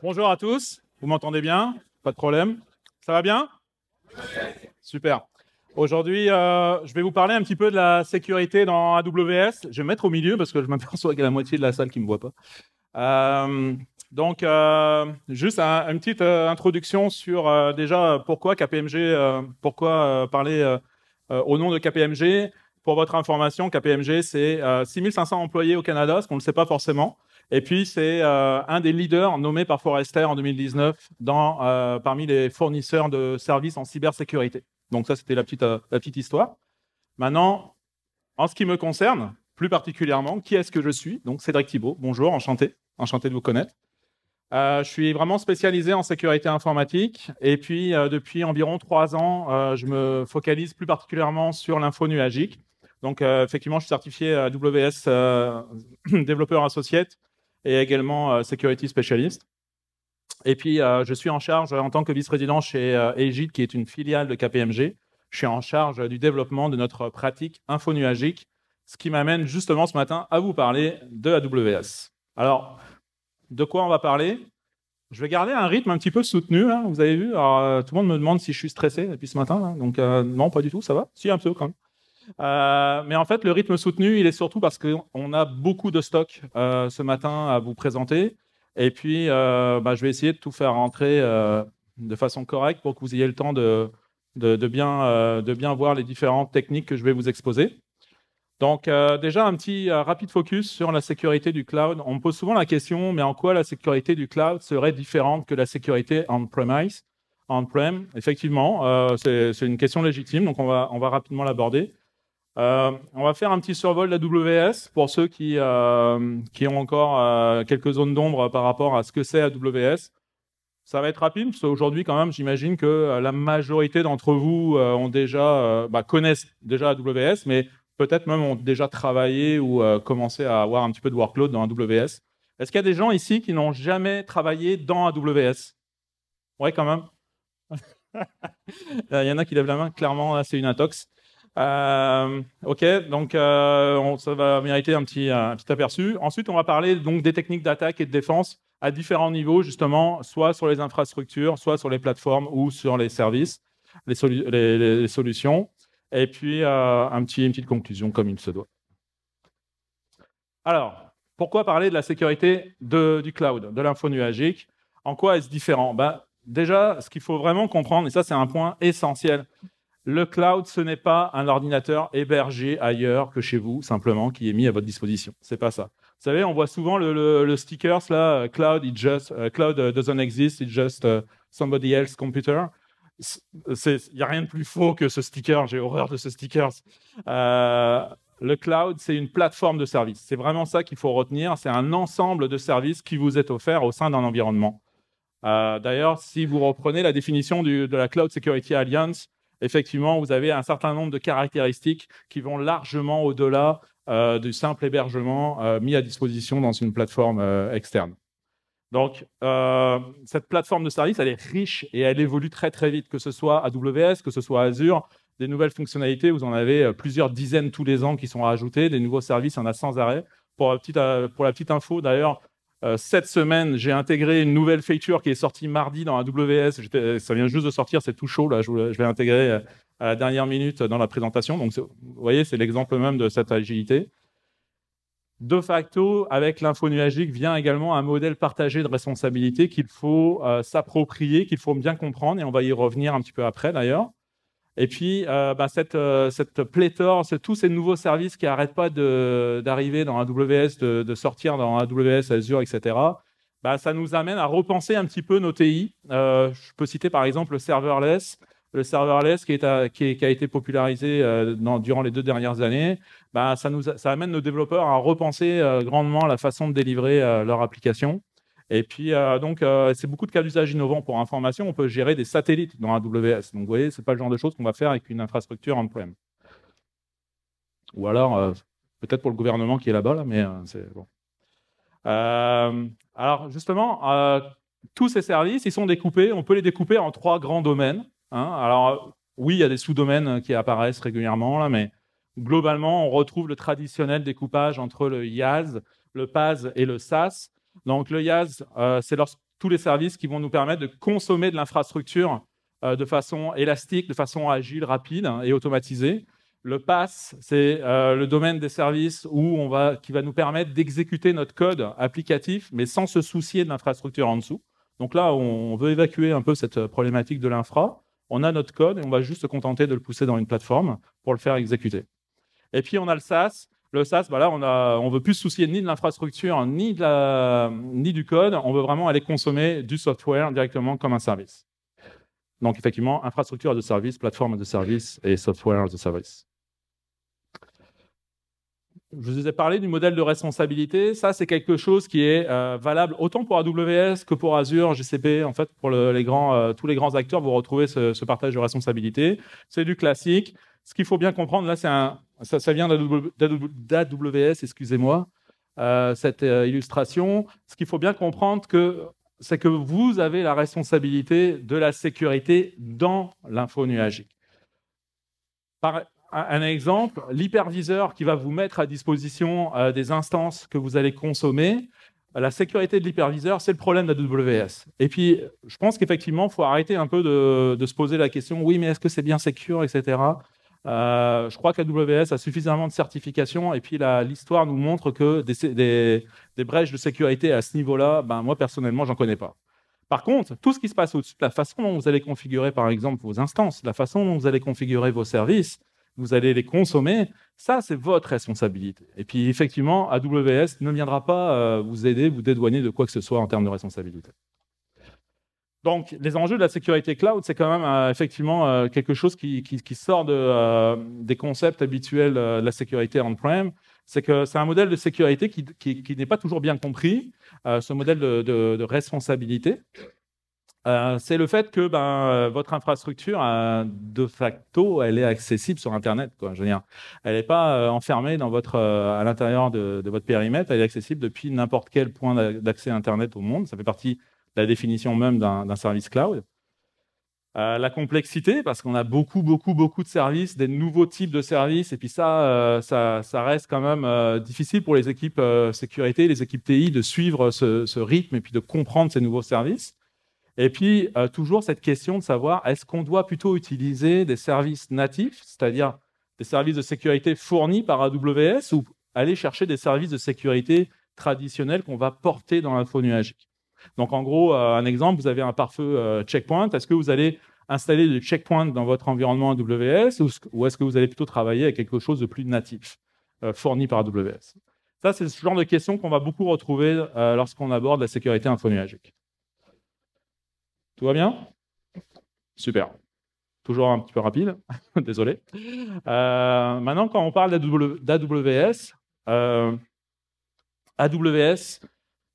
Bonjour à tous, vous m'entendez bien? Pas de problème. Ça va bien? Super. Aujourd'hui, je vais vous parler un petit peu de la sécurité dans AWS. Je vais me mettre au milieu parce que je m'aperçois qu'il y a la moitié de la salle qui ne me voit pas. Juste une petite introduction sur déjà pourquoi KPMG, pourquoi parler au nom de KPMG. Pour votre information, KPMG, c'est 6500 employés au Canada, ce qu'on ne le sait pas forcément. Et puis, c'est un des leaders nommé par Forrester en 2019 parmi les fournisseurs de services en cybersécurité. Donc ça, c'était la petite histoire. Maintenant, en ce qui me concerne, plus particulièrement, qui est-ce que je suis? Donc, Cédric Thibault. Bonjour, enchanté de vous connaître. Je suis vraiment spécialisé en sécurité informatique et puis depuis environ 3 ans, je me focalise plus particulièrement sur l'info nuagique. Donc effectivement, je suis certifié AWS développeur associate et également security specialist. Et puis je suis en charge en tant que vice-président chez Egid, qui est une filiale de KPMG. Je suis en charge du développement de notre pratique info nuagique, ce qui m'amène justement ce matin à vous parler de AWS. Alors, de quoi on va parler? Je vais garder un rythme un petit peu soutenu, hein, vous avez vu. Alors, tout le monde me demande si je suis stressé depuis ce matin. Hein, donc, non, pas du tout, ça va. Si, un peu quand même. Mais en fait, le rythme soutenu, il est surtout parce qu'on a beaucoup de stocks ce matin à vous présenter. Et puis, je vais essayer de tout faire rentrer de façon correcte pour que vous ayez le temps de bien voir les différentes techniques que je vais vous exposer. Donc déjà, un petit rapide focus sur la sécurité du cloud. On me pose souvent la question, mais en quoi la sécurité du cloud serait différente que la sécurité on-premise, on-prem? Effectivement, c'est une question légitime, donc on va rapidement l'aborder. On va faire un petit survol d'AWS pour ceux qui ont encore quelques zones d'ombre par rapport à ce que c'est AWS. Ça va être rapide, parce qu'aujourd'hui, quand même, j'imagine que la majorité d'entre vous connaissent déjà AWS, mais peut-être même ont déjà travaillé ou commencé à avoir un petit peu de workload dans AWS. Est-ce qu'il y a des gens ici qui n'ont jamais travaillé dans AWS? Oui, quand même. Il y en a qui lèvent la main, clairement, là, c'est une intox. Ok, donc ça va mériter un petit aperçu. Ensuite, on va parler donc des techniques d'attaque et de défense à différents niveaux, justement, soit sur les infrastructures, soit sur les plateformes ou sur les services, les solutions. Et puis, une petite conclusion, comme il se doit. Alors, pourquoi parler de la sécurité du cloud, de l'info nuagique? En quoi est-ce différent? Déjà, ce qu'il faut vraiment comprendre, et ça, c'est un point essentiel, le cloud, ce n'est pas un ordinateur hébergé ailleurs que chez vous, simplement, qui est mis à votre disposition. C'est pas ça. Vous savez, on voit souvent le stickers là, cloud doesn't exist, it's just somebody else's computer. Il n'y a rien de plus faux que ce sticker. J'ai horreur de ce sticker. Le cloud, c'est une plateforme de services. C'est vraiment ça qu'il faut retenir. C'est un ensemble de services qui vous est offert au sein d'un environnement. D'ailleurs, si vous reprenez la définition de la Cloud Security Alliance, effectivement, vous avez un certain nombre de caractéristiques qui vont largement au-delà du simple hébergement mis à disposition dans une plateforme externe. Donc, cette plateforme de service, elle est riche et elle évolue très, très vite, que ce soit AWS, que ce soit Azure. Des nouvelles fonctionnalités, vous en avez plusieurs dizaines tous les ans qui sont rajoutées. Des nouveaux services, il y en a sans arrêt. Pour la petite info, d'ailleurs, cette semaine, j'ai intégré une nouvelle feature qui est sortie mardi dans AWS. Ça vient juste de sortir, c'est tout chaud. Là, je vais l'intégrer à la dernière minute dans la présentation. Donc, vous voyez, c'est l'exemple même de cette agilité. De facto, avec l'info nuagique vient également un modèle partagé de responsabilité qu'il faut s'approprier, qu'il faut bien comprendre, et on va y revenir un petit peu après d'ailleurs. Et puis, cette pléthore, tous ces nouveaux services qui n'arrêtent pas d'arriver dans AWS, de sortir dans AWS, Azure, etc., ça nous amène à repenser un petit peu nos TI. Je peux citer par exemple le serverless qui a été popularisé durant les 2 dernières années. Ça amène nos développeurs à repenser grandement la façon de délivrer leur application. Et puis, c'est beaucoup de cas d'usage innovants. Pour information, on peut gérer des satellites dans AWS. Donc, vous voyez, ce n'est pas le genre de choses qu'on va faire avec une infrastructure on-prem. Ou alors, peut-être pour le gouvernement qui est là-bas, là, mais c'est bon. Alors, justement, tous ces services, ils sont découpés. On peut les découper en 3 grands domaines. Hein. Alors, oui, il y a des sous-domaines qui apparaissent régulièrement, là, mais globalement, on retrouve le traditionnel découpage entre le IaaS, le PaaS et le SaaS. Donc, le IaaS, c'est lorsque tous les services qui vont nous permettre de consommer de l'infrastructure de façon élastique, de façon agile, rapide et automatisée. Le PaaS, c'est le domaine des services qui va nous permettre d'exécuter notre code applicatif, mais sans se soucier de l'infrastructure en dessous. Donc là, on veut évacuer un peu cette problématique de l'infra. On a notre code et on va juste se contenter de le pousser dans une plateforme pour le faire exécuter. Et puis, on a le SaaS. Le SaaS, bah là, on veut plus se soucier ni de l'infrastructure, ni du code. On veut vraiment aller consommer du software directement comme un service. Donc, effectivement, infrastructure as a service, plateforme as a service et software as a service. Je vous ai parlé du modèle de responsabilité. Ça, c'est quelque chose qui est valable autant pour AWS que pour Azure, GCP. En fait, pour tous les grands acteurs, vous retrouvez ce partage de responsabilité. C'est du classique. Ce qu'il faut bien comprendre, là, ça vient d'AWS, excusez-moi, cette illustration. Ce qu'il faut bien comprendre, c'est que vous avez la responsabilité de la sécurité dans l'info nuagique. Par un exemple, l'hyperviseur qui va vous mettre à disposition des instances que vous allez consommer, la sécurité de l'hyperviseur, c'est le problème d'AWS. Et puis, je pense qu'effectivement, il faut arrêter un peu de se poser la question, oui, mais est-ce que c'est bien secure, etc. Je crois qu'AWS a suffisamment de certifications et puis l'histoire nous montre que des brèches de sécurité à ce niveau-là, moi, personnellement, j'en connais pas. Par contre, tout ce qui se passe au-dessus, la façon dont vous allez configurer, par exemple, vos instances, la façon dont vous allez configurer vos services, vous allez les consommer, ça, c'est votre responsabilité. Et puis, effectivement, AWS ne viendra pas vous aider, vous dédouaner de quoi que ce soit en termes de responsabilité. Donc, les enjeux de la sécurité cloud, c'est quand même effectivement quelque chose qui sort des concepts habituels de la sécurité on-prem. C'est que c'est un modèle de sécurité qui n'est pas toujours bien compris, ce modèle de responsabilité. C'est le fait que votre infrastructure, de facto, elle est accessible sur Internet, quoi. Je veux dire, elle n'est pas enfermée à l'intérieur de votre périmètre, elle est accessible depuis n'importe quel point d'accès Internet au monde. Ça fait partie de la définition même d'un service cloud. La complexité, parce qu'on a beaucoup de services, des nouveaux types de services, et puis ça reste quand même difficile pour les équipes sécurité, les équipes TI de suivre ce rythme et puis de comprendre ces nouveaux services. Et puis, toujours cette question de savoir, est-ce qu'on doit plutôt utiliser des services natifs, c'est-à-dire des services de sécurité fournis par AWS, ou aller chercher des services de sécurité traditionnels qu'on va porter dans l'info nuagique. Donc, en gros, un exemple, vous avez un pare-feu checkpoint. Est-ce que vous allez installer des checkpoints dans votre environnement AWS ou est-ce que vous allez plutôt travailler avec quelque chose de plus natif, fourni par AWS? Ça, c'est ce genre de questions qu'on va beaucoup retrouver lorsqu'on aborde la sécurité info nuagique. Tout va bien? Super. Toujours un petit peu rapide, désolé. Maintenant, quand on parle d'AWS,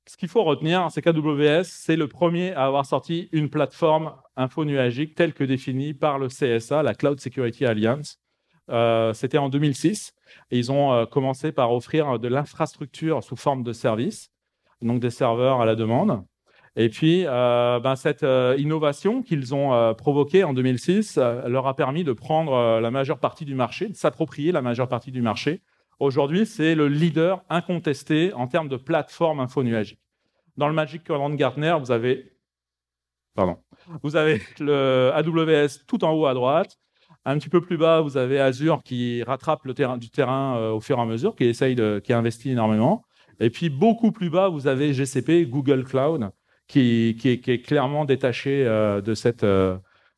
ce qu'il faut retenir, c'est qu'AWS, c'est le premier à avoir sorti une plateforme info nuagique telle que définie par le CSA, la Cloud Security Alliance. C'était en 2006. Et ils ont commencé par offrir de l'infrastructure sous forme de services, donc des serveurs à la demande. Et puis, cette innovation qu'ils ont provoquée en 2006 leur a permis de prendre la majeure partie du marché, de s'approprier la majeure partie du marché. Aujourd'hui, c'est le leader incontesté en termes de plateforme info nuagique. Dans le Magic Quadrant de Gartner, vous avez le AWS tout en haut à droite. Un petit peu plus bas, vous avez Azure qui rattrape du terrain au fur et à mesure, qui investit énormément. Et puis, beaucoup plus bas, vous avez GCP, Google Cloud, qui est clairement détaché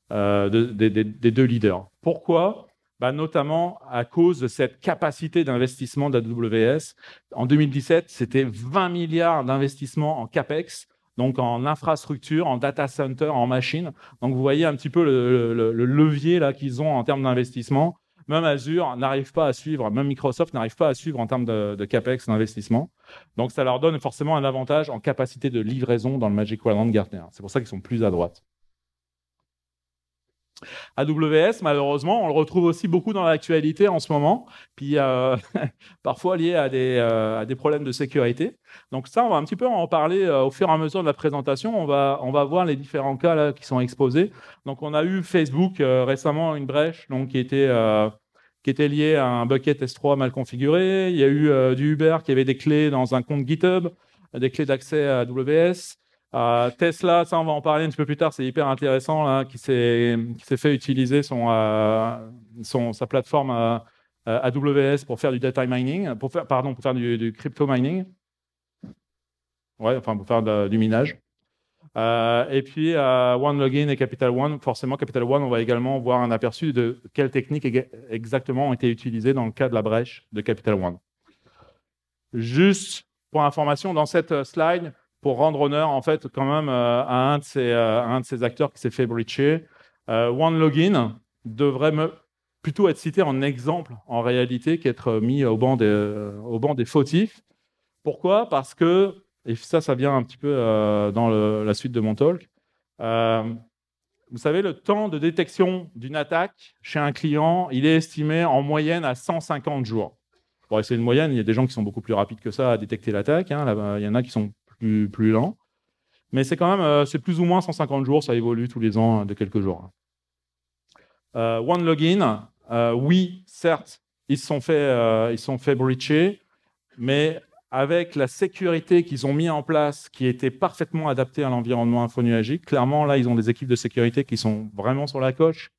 des deux leaders. Pourquoi? Notamment à cause de cette capacité d'investissement d'AWS. En 2017, c'était 20 milliards d'investissements en CAPEX, donc en infrastructure, en data center, en machines. Donc vous voyez un petit peu le levier là qu'ils ont en termes d'investissement. Même Azure n'arrive pas à suivre, même Microsoft n'arrive pas à suivre en termes de CAPEX, d'investissement. Donc ça leur donne forcément un avantage en capacité de livraison dans le Magic Quadrant de Gartner. C'est pour ça qu'ils sont plus à droite. AWS, malheureusement, on le retrouve aussi beaucoup dans l'actualité en ce moment, puis parfois lié à des problèmes de sécurité. Donc ça, on va un petit peu en parler au fur et à mesure de la présentation. On va voir les différents cas là, qui sont exposés. Donc on a eu Facebook récemment une brèche donc, qui était liée à un bucket S3 mal configuré. Il y a eu du Uber qui avait des clés dans un compte GitHub, des clés d'accès à AWS. Tesla, ça on va en parler un petit peu plus tard, c'est hyper intéressant, là, qui s'est fait utiliser sa plateforme AWS pour faire du data mining, pour faire du crypto mining. Ouais, enfin pour faire du minage. Et puis OneLogin et Capital One, forcément Capital One, on va également voir un aperçu de quelles techniques exactement ont été utilisées dans le cas de la brèche de Capital One. Juste pour information, dans cette slide, pour rendre honneur en fait quand même à un de ces acteurs qui s'est fait breacher, OneLogin devrait plutôt être cité en exemple en réalité qu'être mis au banc des fautifs. Pourquoi? Parce que, et ça vient un petit peu dans la suite de mon talk, vous savez, le temps de détection d'une attaque chez un client, il est estimé en moyenne à 150 jours. Bon, c'est une moyenne, il y a des gens qui sont beaucoup plus rapides que ça à détecter l'attaque, hein, il y en a qui sont plus lents. Mais c'est quand même, c'est plus ou moins 150 jours, ça évolue tous les ans de quelques jours. OneLogin, oui, certes, ils se sont fait breacher, mais avec la sécurité qu'ils ont mis en place, qui était parfaitement adaptée à l'environnement infonuagique, clairement, là, ils ont des équipes de sécurité qui sont vraiment sur la coche.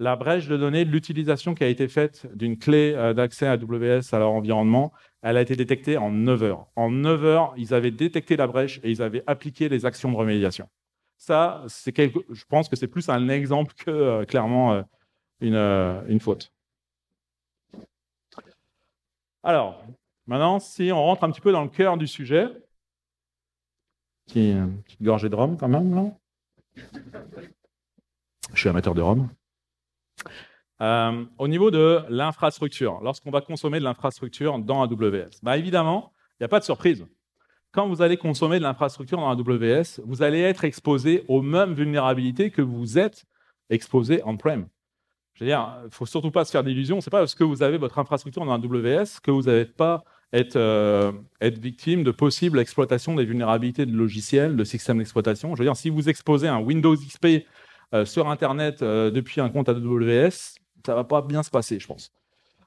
La brèche de données, l'utilisation qui a été faite d'une clé d'accès AWS à leur environnement, elle a été détectée en 9 heures. En 9 heures, ils avaient détecté la brèche et ils avaient appliqué les actions de remédiation. Ça, je pense que c'est plus un exemple que clairement une faute. Alors, maintenant, si on rentre un petit peu dans le cœur du sujet, petite gorgée de rhum quand même, là. Je suis amateur de rhum. Au niveau de l'infrastructure, lorsqu'on va consommer de l'infrastructure dans AWS, évidemment, il n'y a pas de surprise. Quand vous allez consommer de l'infrastructure dans AWS, vous allez être exposé aux mêmes vulnérabilités que vous êtes exposé on-prem. Je veux dire, il ne faut surtout pas se faire d'illusions. Ce n'est pas parce que vous avez votre infrastructure dans AWS que vous n'allez pas être victime de possibles exploitations des vulnérabilités de logiciels, de systèmes d'exploitation. Je veux dire, si vous exposez un Windows XP sur Internet depuis un compte AWS, ça ne va pas bien se passer, je pense.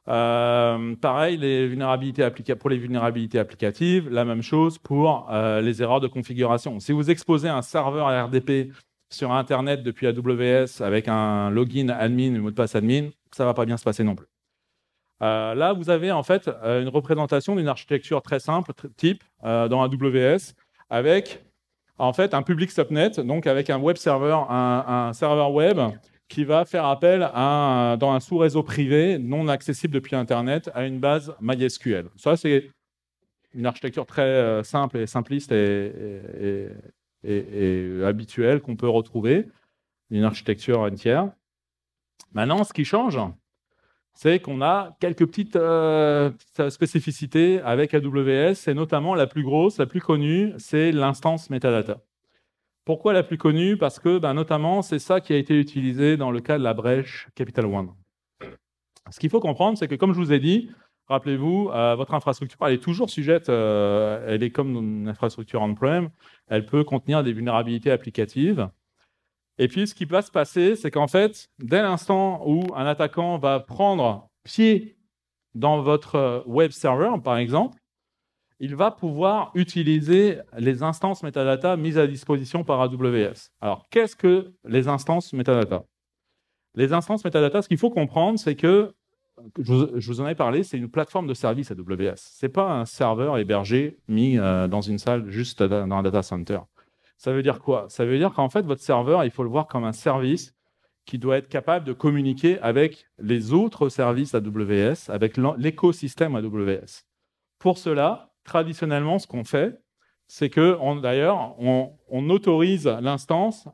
Pareil, pour les vulnérabilités applicatives, la même chose pour les erreurs de configuration. Si vous exposez un serveur RDP sur Internet depuis AWS avec un login admin, un mot de passe admin, ça ne va pas bien se passer non plus. Là, vous avez en fait une représentation d'une architecture très simple, type dans AWS, avec en fait un public subnet, donc avec un web server, un serveur web qui va faire appel dans un sous-réseau privé non accessible depuis Internet à une base MySQL. Ça, c'est une architecture très simple et simpliste et habituelle qu'on peut retrouver, une architecture entière. Maintenant, ce qui change, c'est qu'on a quelques petites spécificités avec AWS, et notamment la plus grosse, la plus connue, c'est l'instance metadata. Pourquoi la plus connue? Parce que notamment, c'est ça qui a été utilisé dans le cas de la brèche Capital One. Ce qu'il faut comprendre, c'est que comme je vous ai dit, rappelez-vous, votre infrastructure, elle est toujours sujette, elle est comme une infrastructure on-prem, elle peut contenir des vulnérabilités applicatives. Et puis, ce qui va se passer, c'est qu'en fait, dès l'instant où un attaquant va prendre pied dans votre web server, par exemple, il va pouvoir utiliser les instances metadata mises à disposition par AWS. Alors, qu'est-ce que les instances metadata? Les instances metadata, ce qu'il faut comprendre, c'est que, je vous en ai parlé, c'est une plateforme de service AWS. Ce n'est pas un serveur hébergé mis dans une salle juste dans un data center. Ça veut dire quoi? Ça veut dire qu'en fait, votre serveur, il faut le voir comme un service qui doit être capable de communiquer avec les autres services AWS, avec l'écosystème AWS. Pour cela, traditionnellement, ce qu'on fait, c'est que, d'ailleurs, on autorise l'instance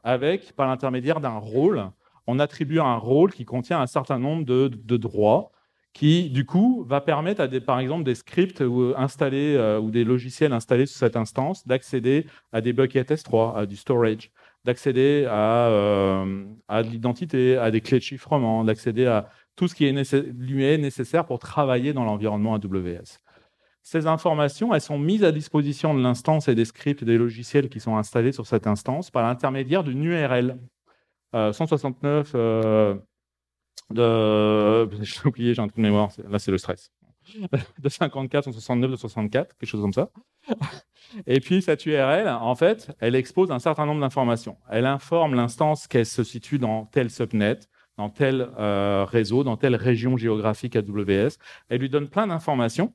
par l'intermédiaire d'un rôle. On attribue un rôle qui contient un certain nombre de droits, qui, du coup, va permettre, par exemple, des scripts installés ou des logiciels installés sur cette instance d'accéder à des buckets S3, à du storage, d'accéder à de l'identité, à des clés de chiffrement, d'accéder à tout ce qui lui est nécessaire pour travailler dans l'environnement AWS. Ces informations, elles sont mises à disposition de l'instance et des scripts et des logiciels qui sont installés sur cette instance par l'intermédiaire d'une URL 169 j'ai oublié, j'ai un trou de mémoire, là c'est le stress. de 54 ou 69 de 64, quelque chose comme ça. Et puis cette URL, en fait, elle expose un certain nombre d'informations. Elle informe l'instance qu'elle se situe dans tel subnet, dans tel réseau, dans telle région géographique AWS. Elle lui donne plein d'informations,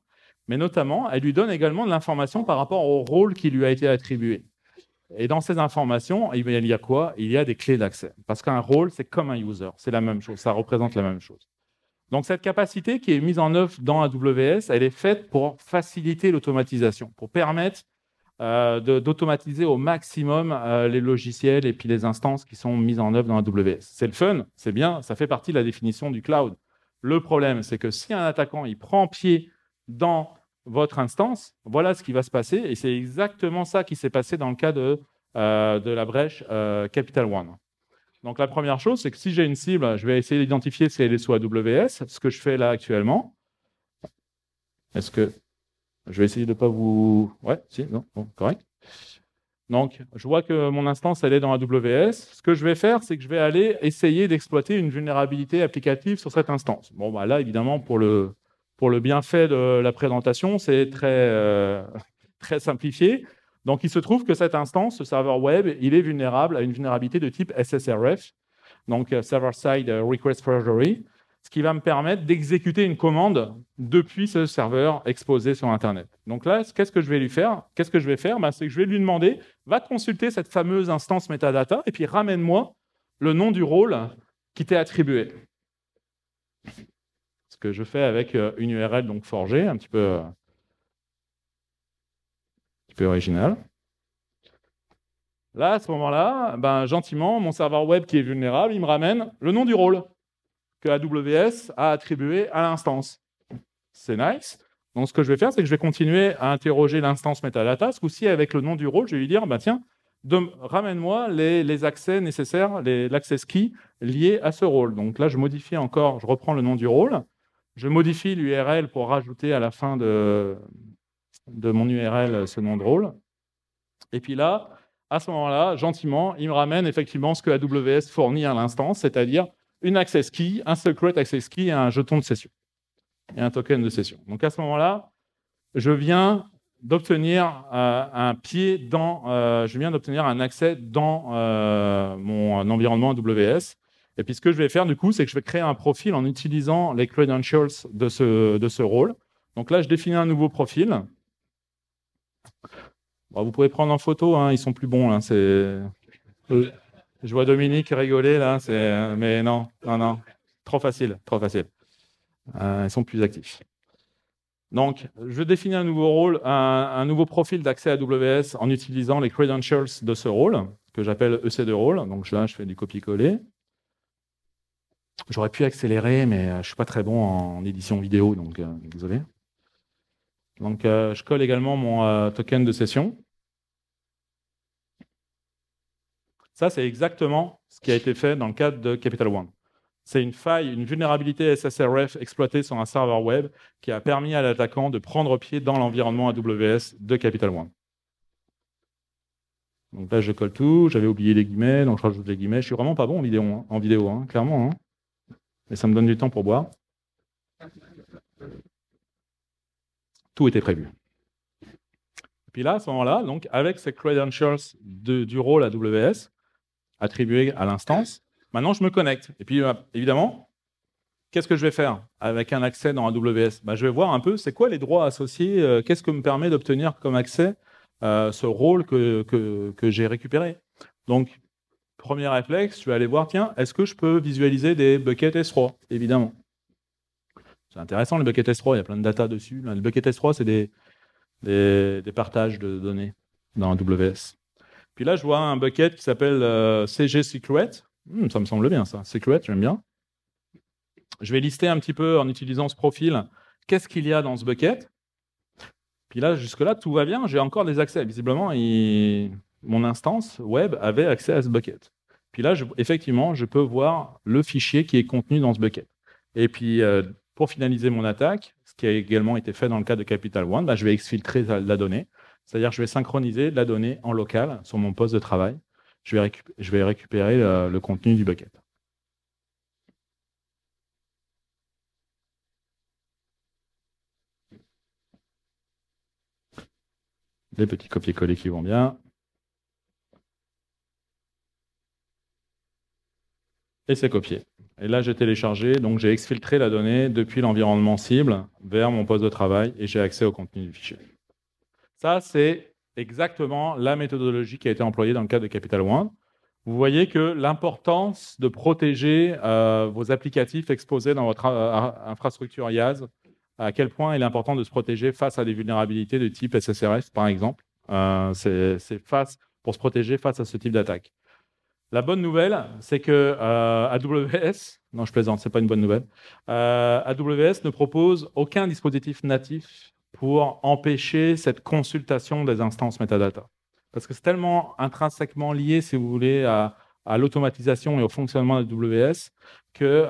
mais notamment, elle lui donne également de l'information par rapport au rôle qui lui a été attribué. Et dans ces informations, il y a quoi? Il y a des clés d'accès. Parce qu'un rôle, c'est comme un user, c'est la même chose, ça représente la même chose. Donc cette capacité qui est mise en œuvre dans AWS, elle est faite pour faciliter l'automatisation, pour permettre d'automatiser au maximum les logiciels et puis les instances qui sont mises en œuvre dans AWS. C'est le fun, c'est bien, ça fait partie de la définition du cloud. Le problème, c'est que si un attaquant il prend pied dans votre instance, voilà ce qui va se passer, et c'est exactement ça qui s'est passé dans le cas de la brèche Capital One. Donc la première chose, c'est que si j'ai une cible, je vais essayer d'identifier si elle est sous AWS, ce que je fais là actuellement. Est-ce que je vais essayer de ne pas vous... Ouais, si, non, bon, correct. Donc, je vois que mon instance, elle est dans AWS. Ce que je vais faire, c'est que je vais aller essayer d'exploiter une vulnérabilité applicative sur cette instance. Bon, bah là, évidemment, pour le bienfait de la présentation, c'est très, très simplifié. Donc, il se trouve que cette instance, ce serveur web, il est vulnérable à une vulnérabilité de type SSRF, donc Server-Side Request Forgery, ce qui va me permettre d'exécuter une commande depuis ce serveur exposé sur Internet. Donc là, qu'est-ce que je vais lui faire? Qu'est-ce que je vais faire? C'est que je vais lui demander, va consulter cette fameuse instance metadata et puis ramène-moi le nom du rôle qui t'est attribué. Ce que je fais avec une URL donc forgée, un petit peu original. Là, à ce moment-là, gentiment, mon serveur web qui est vulnérable, il me ramène le nom du rôle que AWS a attribué à l'instance. C'est nice. Donc, ce que je vais faire, c'est que je vais continuer à interroger l'instance metadata. Ce coup-ci, avec le nom du rôle, je vais lui dire, tiens, ramène-moi les accès nécessaires, l'access key liés à ce rôle. Donc là, je modifie encore, je reprends le nom du rôle. Je modifie l'URL pour rajouter à la fin de mon URL ce nom de rôle. Et puis là, à ce moment-là, gentiment, il me ramène effectivement ce que AWS fournit à l'instance, c'est-à-dire une access key, un secret access key et un jeton de session et un token de session. Donc à ce moment-là, je viens d'obtenir un pied dans, je viens d'obtenir un accès dans mon environnement AWS. Et puis ce que je vais faire du coup, c'est que je vais créer un profil en utilisant les credentials de ce rôle. Donc là, je définis un nouveau profil. Bon, vous pouvez prendre en photo, hein, ils sont plus bons. Là, je vois Dominique rigoler là, mais non, trop facile, trop facile. Ils sont plus actifs. Donc, je définis un nouveau rôle, un nouveau profil d'accès à AWS en utilisant les credentials de ce rôle, que j'appelle EC2 rôle. Donc là, je fais du copier-coller. J'aurais pu accélérer, mais je ne suis pas très bon en édition vidéo, donc désolé. Donc, je colle également mon token de session. Ça, c'est exactement ce qui a été fait dans le cadre de Capital One. C'est une faille, une vulnérabilité SSRF exploitée sur un serveur web qui a permis à l'attaquant de prendre pied dans l'environnement AWS de Capital One. Donc là, je colle tout. J'avais oublié les guillemets, donc je rajoute les guillemets. Je suis vraiment pas bon en vidéo, hein, clairement. Hein. Mais ça me donne du temps pour boire. Tout était prévu. Et puis là, à ce moment-là, donc avec ces credentials du rôle AWS attribué à l'instance, maintenant je me connecte. Et puis évidemment, qu'est-ce que je vais faire avec un accès dans AWS? Je vais voir un peu c'est quoi les droits associés, qu'est-ce que me permet d'obtenir comme accès ce rôle que j'ai récupéré. Donc, premier réflexe, je vais aller voir, tiens, est-ce que je peux visualiser des buckets S3? Évidemment. C'est intéressant, les buckets S3, il y a plein de data dessus. Les buckets S3, c'est des partages de données dans AWS. Puis là, je vois un bucket qui s'appelle CG Secret. Ça me semble bien, ça. Secret, j'aime bien. Je vais lister un petit peu en utilisant ce profil qu'est-ce qu'il y a dans ce bucket. Puis là, jusque-là, tout va bien. J'ai encore des accès. Visiblement, mon instance web avait accès à ce bucket. Puis là, effectivement, je peux voir le fichier qui est contenu dans ce bucket. Et puis, pour finaliser mon attaque, ce qui a également été fait dans le cas de Capital One, je vais exfiltrer la donnée. C'est-à-dire que je vais synchroniser la donnée en local sur mon poste de travail. Je vais récupérer le contenu du bucket. Les petits copier-coller qui vont bien. Et c'est copié. Et là, j'ai téléchargé, donc j'ai exfiltré la donnée depuis l'environnement cible vers mon poste de travail et j'ai accès au contenu du fichier. Ça, c'est exactement la méthodologie qui a été employée dans le cadre de Capital One. Vous voyez que l'importance de protéger vos applicatifs exposés dans votre infrastructure IaaS, à quel point il est important de se protéger face à des vulnérabilités de type SSRS, par exemple. C'est pour se protéger face à ce type d'attaque. La bonne nouvelle, c'est que AWS, non je plaisante, c'est pas une bonne nouvelle, AWS ne propose aucun dispositif natif pour empêcher cette consultation des instances metadata. Parce que c'est tellement intrinsèquement lié, si vous voulez, à l'automatisation et au fonctionnement d'AWS que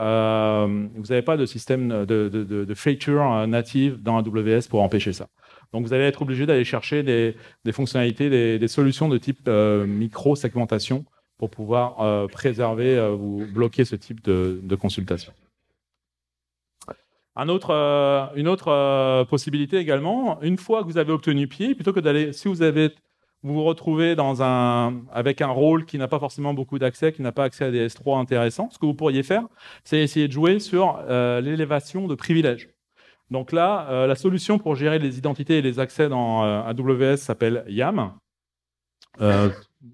vous n'avez pas de système de feature native dans AWS pour empêcher ça. Donc vous allez être obligé d'aller chercher des fonctionnalités, des solutions de type micro-segmentation pour pouvoir préserver ou bloquer ce type de consultation. Une autre possibilité également, une fois que vous avez obtenu pied, plutôt que d'aller, si vous vous retrouvez avec un rôle qui n'a pas forcément beaucoup d'accès, qui n'a pas accès à des S3 intéressants, ce que vous pourriez faire, c'est essayer de jouer sur l'élévation de privilèges. Donc là, la solution pour gérer les identités et les accès dans AWS s'appelle YAM.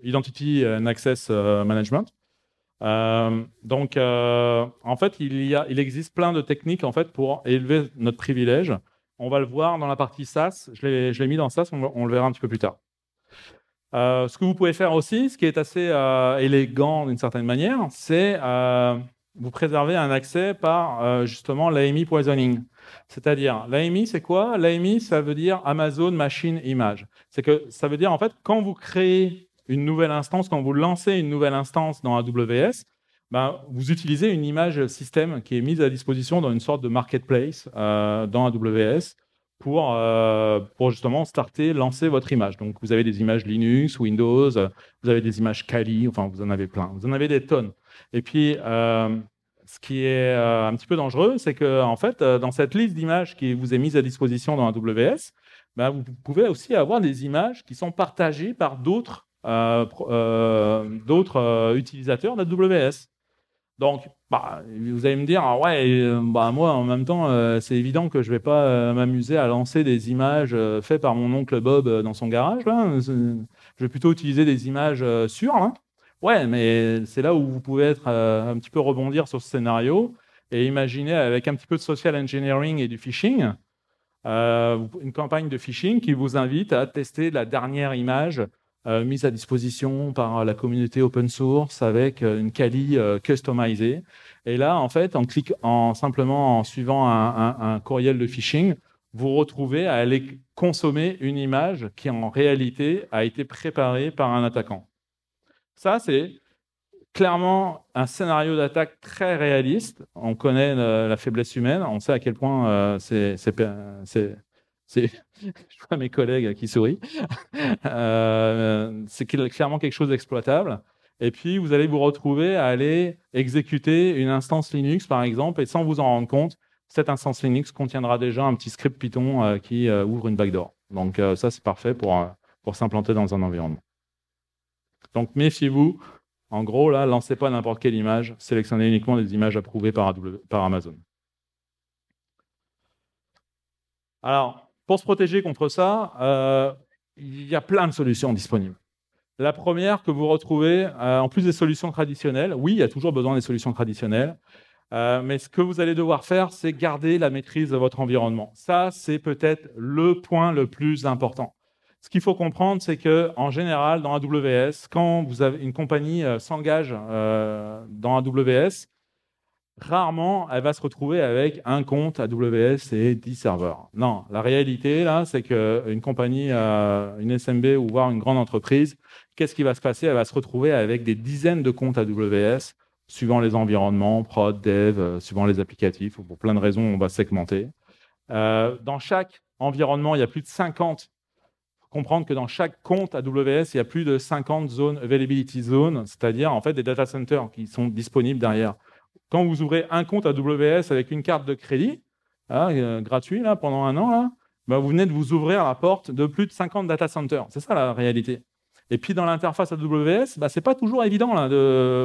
Identity and Access Management. Donc, en fait, il existe plein de techniques en fait, pour élever notre privilège. On va le voir dans la partie SaaS. Je l'ai mis dans SaaS, on le verra un petit peu plus tard. Ce que vous pouvez faire aussi, ce qui est assez élégant d'une certaine manière, c'est vous préserver un accès par justement l'AMI poisoning. C'est-à-dire, l'AMI, c'est quoi? L'AMI, ça veut dire Amazon Machine Image. C'est que ça veut dire, en fait, quand vous créez une nouvelle instance, quand vous lancez une nouvelle instance dans AWS, ben, vous utilisez une image système qui est mise à disposition dans une sorte de marketplace dans AWS pour justement lancer votre image. Donc, vous avez des images Linux, Windows, vous avez des images Kali, enfin, vous en avez plein. Vous en avez des tonnes. Et puis, ce qui est un petit peu dangereux, c'est que, en fait, dans cette liste d'images qui vous est mise à disposition dans AWS, ben, vous pouvez aussi avoir des images qui sont partagées par d'autres utilisateurs d'AWS. Donc, vous allez me dire, ah ouais, moi, en même temps, c'est évident que je ne vais pas m'amuser à lancer des images faites par mon oncle Bob dans son garage. Là. Je vais plutôt utiliser des images sûres. Hein. Ouais, mais c'est là où vous pouvez être un petit peu rebondir sur ce scénario et imaginer avec un petit peu de social engineering et du phishing, une campagne de phishing qui vous invite à tester la dernière image mise à disposition par la communauté open source avec une Kali customisée. Et là, en fait, simplement en suivant un courriel de phishing, vous retrouvez à aller consommer une image qui, en réalité, a été préparée par un attaquant. Ça, c'est clairement un scénario d'attaque très réaliste. On connaît la faiblesse humaine, on sait à quel point je vois mes collègues qui sourient. C'est clairement quelque chose d'exploitable. Et puis, vous allez vous retrouver à aller exécuter une instance Linux, par exemple, et sans vous en rendre compte, cette instance Linux contiendra déjà un petit script Python qui ouvre une backdoor. Donc, ça, c'est parfait pour s'implanter dans un environnement. Donc, méfiez-vous. En gros, là, lancez pas n'importe quelle image. Sélectionnez uniquement des images approuvées par Amazon. Alors, pour se protéger contre ça, il y a plein de solutions disponibles. La première que vous retrouvez, en plus des solutions traditionnelles, oui, il y a toujours besoin des solutions traditionnelles, mais ce que vous allez devoir faire, c'est garder la maîtrise de votre environnement. Ça, c'est peut-être le point le plus important. Ce qu'il faut comprendre, c'est qu'en général, dans AWS, quand une compagnie s'engage dans AWS, rarement, elle va se retrouver avec un compte AWS et 10 serveurs. Non, la réalité, là, c'est qu'une compagnie, une SMB ou voire une grande entreprise, qu'est-ce qui va se passer? Elle va se retrouver avec des dizaines de comptes AWS, suivant les environnements, prod, dev, suivant les applicatifs, ou pour plein de raisons, on va segmenter. Dans chaque environnement, il y a plus de 50. Il faut comprendre que dans chaque compte AWS, il y a plus de 50 zones availability zones, c'est-à-dire en fait des data centers qui sont disponibles derrière. Quand vous ouvrez un compte AWS avec une carte de crédit gratuit là, pendant un an, là, ben, vous venez de vous ouvrir la porte de plus de 50 data centers. C'est ça la réalité. Et puis dans l'interface AWS, ben, ce n'est pas toujours évident. Là,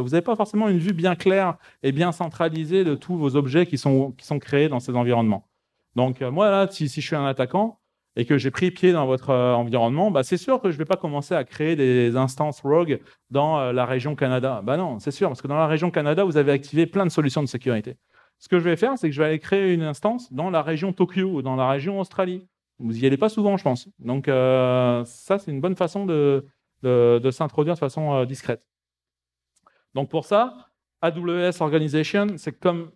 vous n'avez pas forcément une vue bien claire et bien centralisée de tous vos objets qui sont créés dans ces environnements. Donc moi, là, si je suis un attaquant et que j'ai pris pied dans votre environnement, ben, c'est sûr que je ne vais pas commencer à créer des instances rogue dans la région Canada. Ben non, c'est sûr, parce que dans la région Canada, vous avez activé plein de solutions de sécurité. Ce que je vais faire, c'est que je vais aller créer une instance dans la région Tokyo ou dans la région Australie. Vous n'y allez pas souvent, je pense. Donc ça, c'est une bonne façon de s'introduire de façon discrète. Donc pour ça, AWS Organization, c'est comme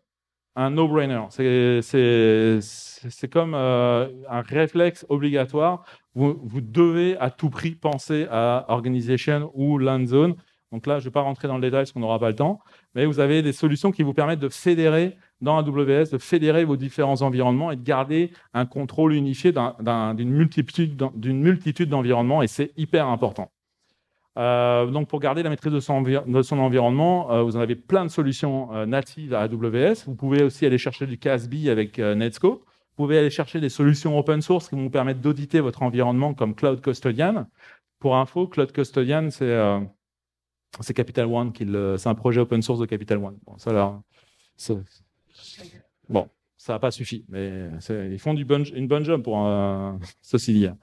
un no-brainer. C'est comme un réflexe obligatoire. Vous devez à tout prix penser à Organization ou Land Zone. Donc là, je ne vais pas rentrer dans le détail parce qu'on n'aura pas le temps, mais vous avez des solutions qui vous permettent de fédérer dans AWS, de fédérer vos différents environnements et de garder un contrôle unifié d'une multitude d'environnements, et c'est hyper important. Donc, pour garder la maîtrise de son environnement, vous en avez plein de solutions natives à AWS. Vous pouvez aussi aller chercher du CASB avec Netscope. Vous pouvez aller chercher des solutions open source qui vont vous permettre d'auditer votre environnement comme Cloud Custodian. Pour info, Cloud Custodian, c'est Capital One, c'est un projet open source de Capital One. Bon, ça n'a pas suffi, mais ils font une bonne job pour ceci dire.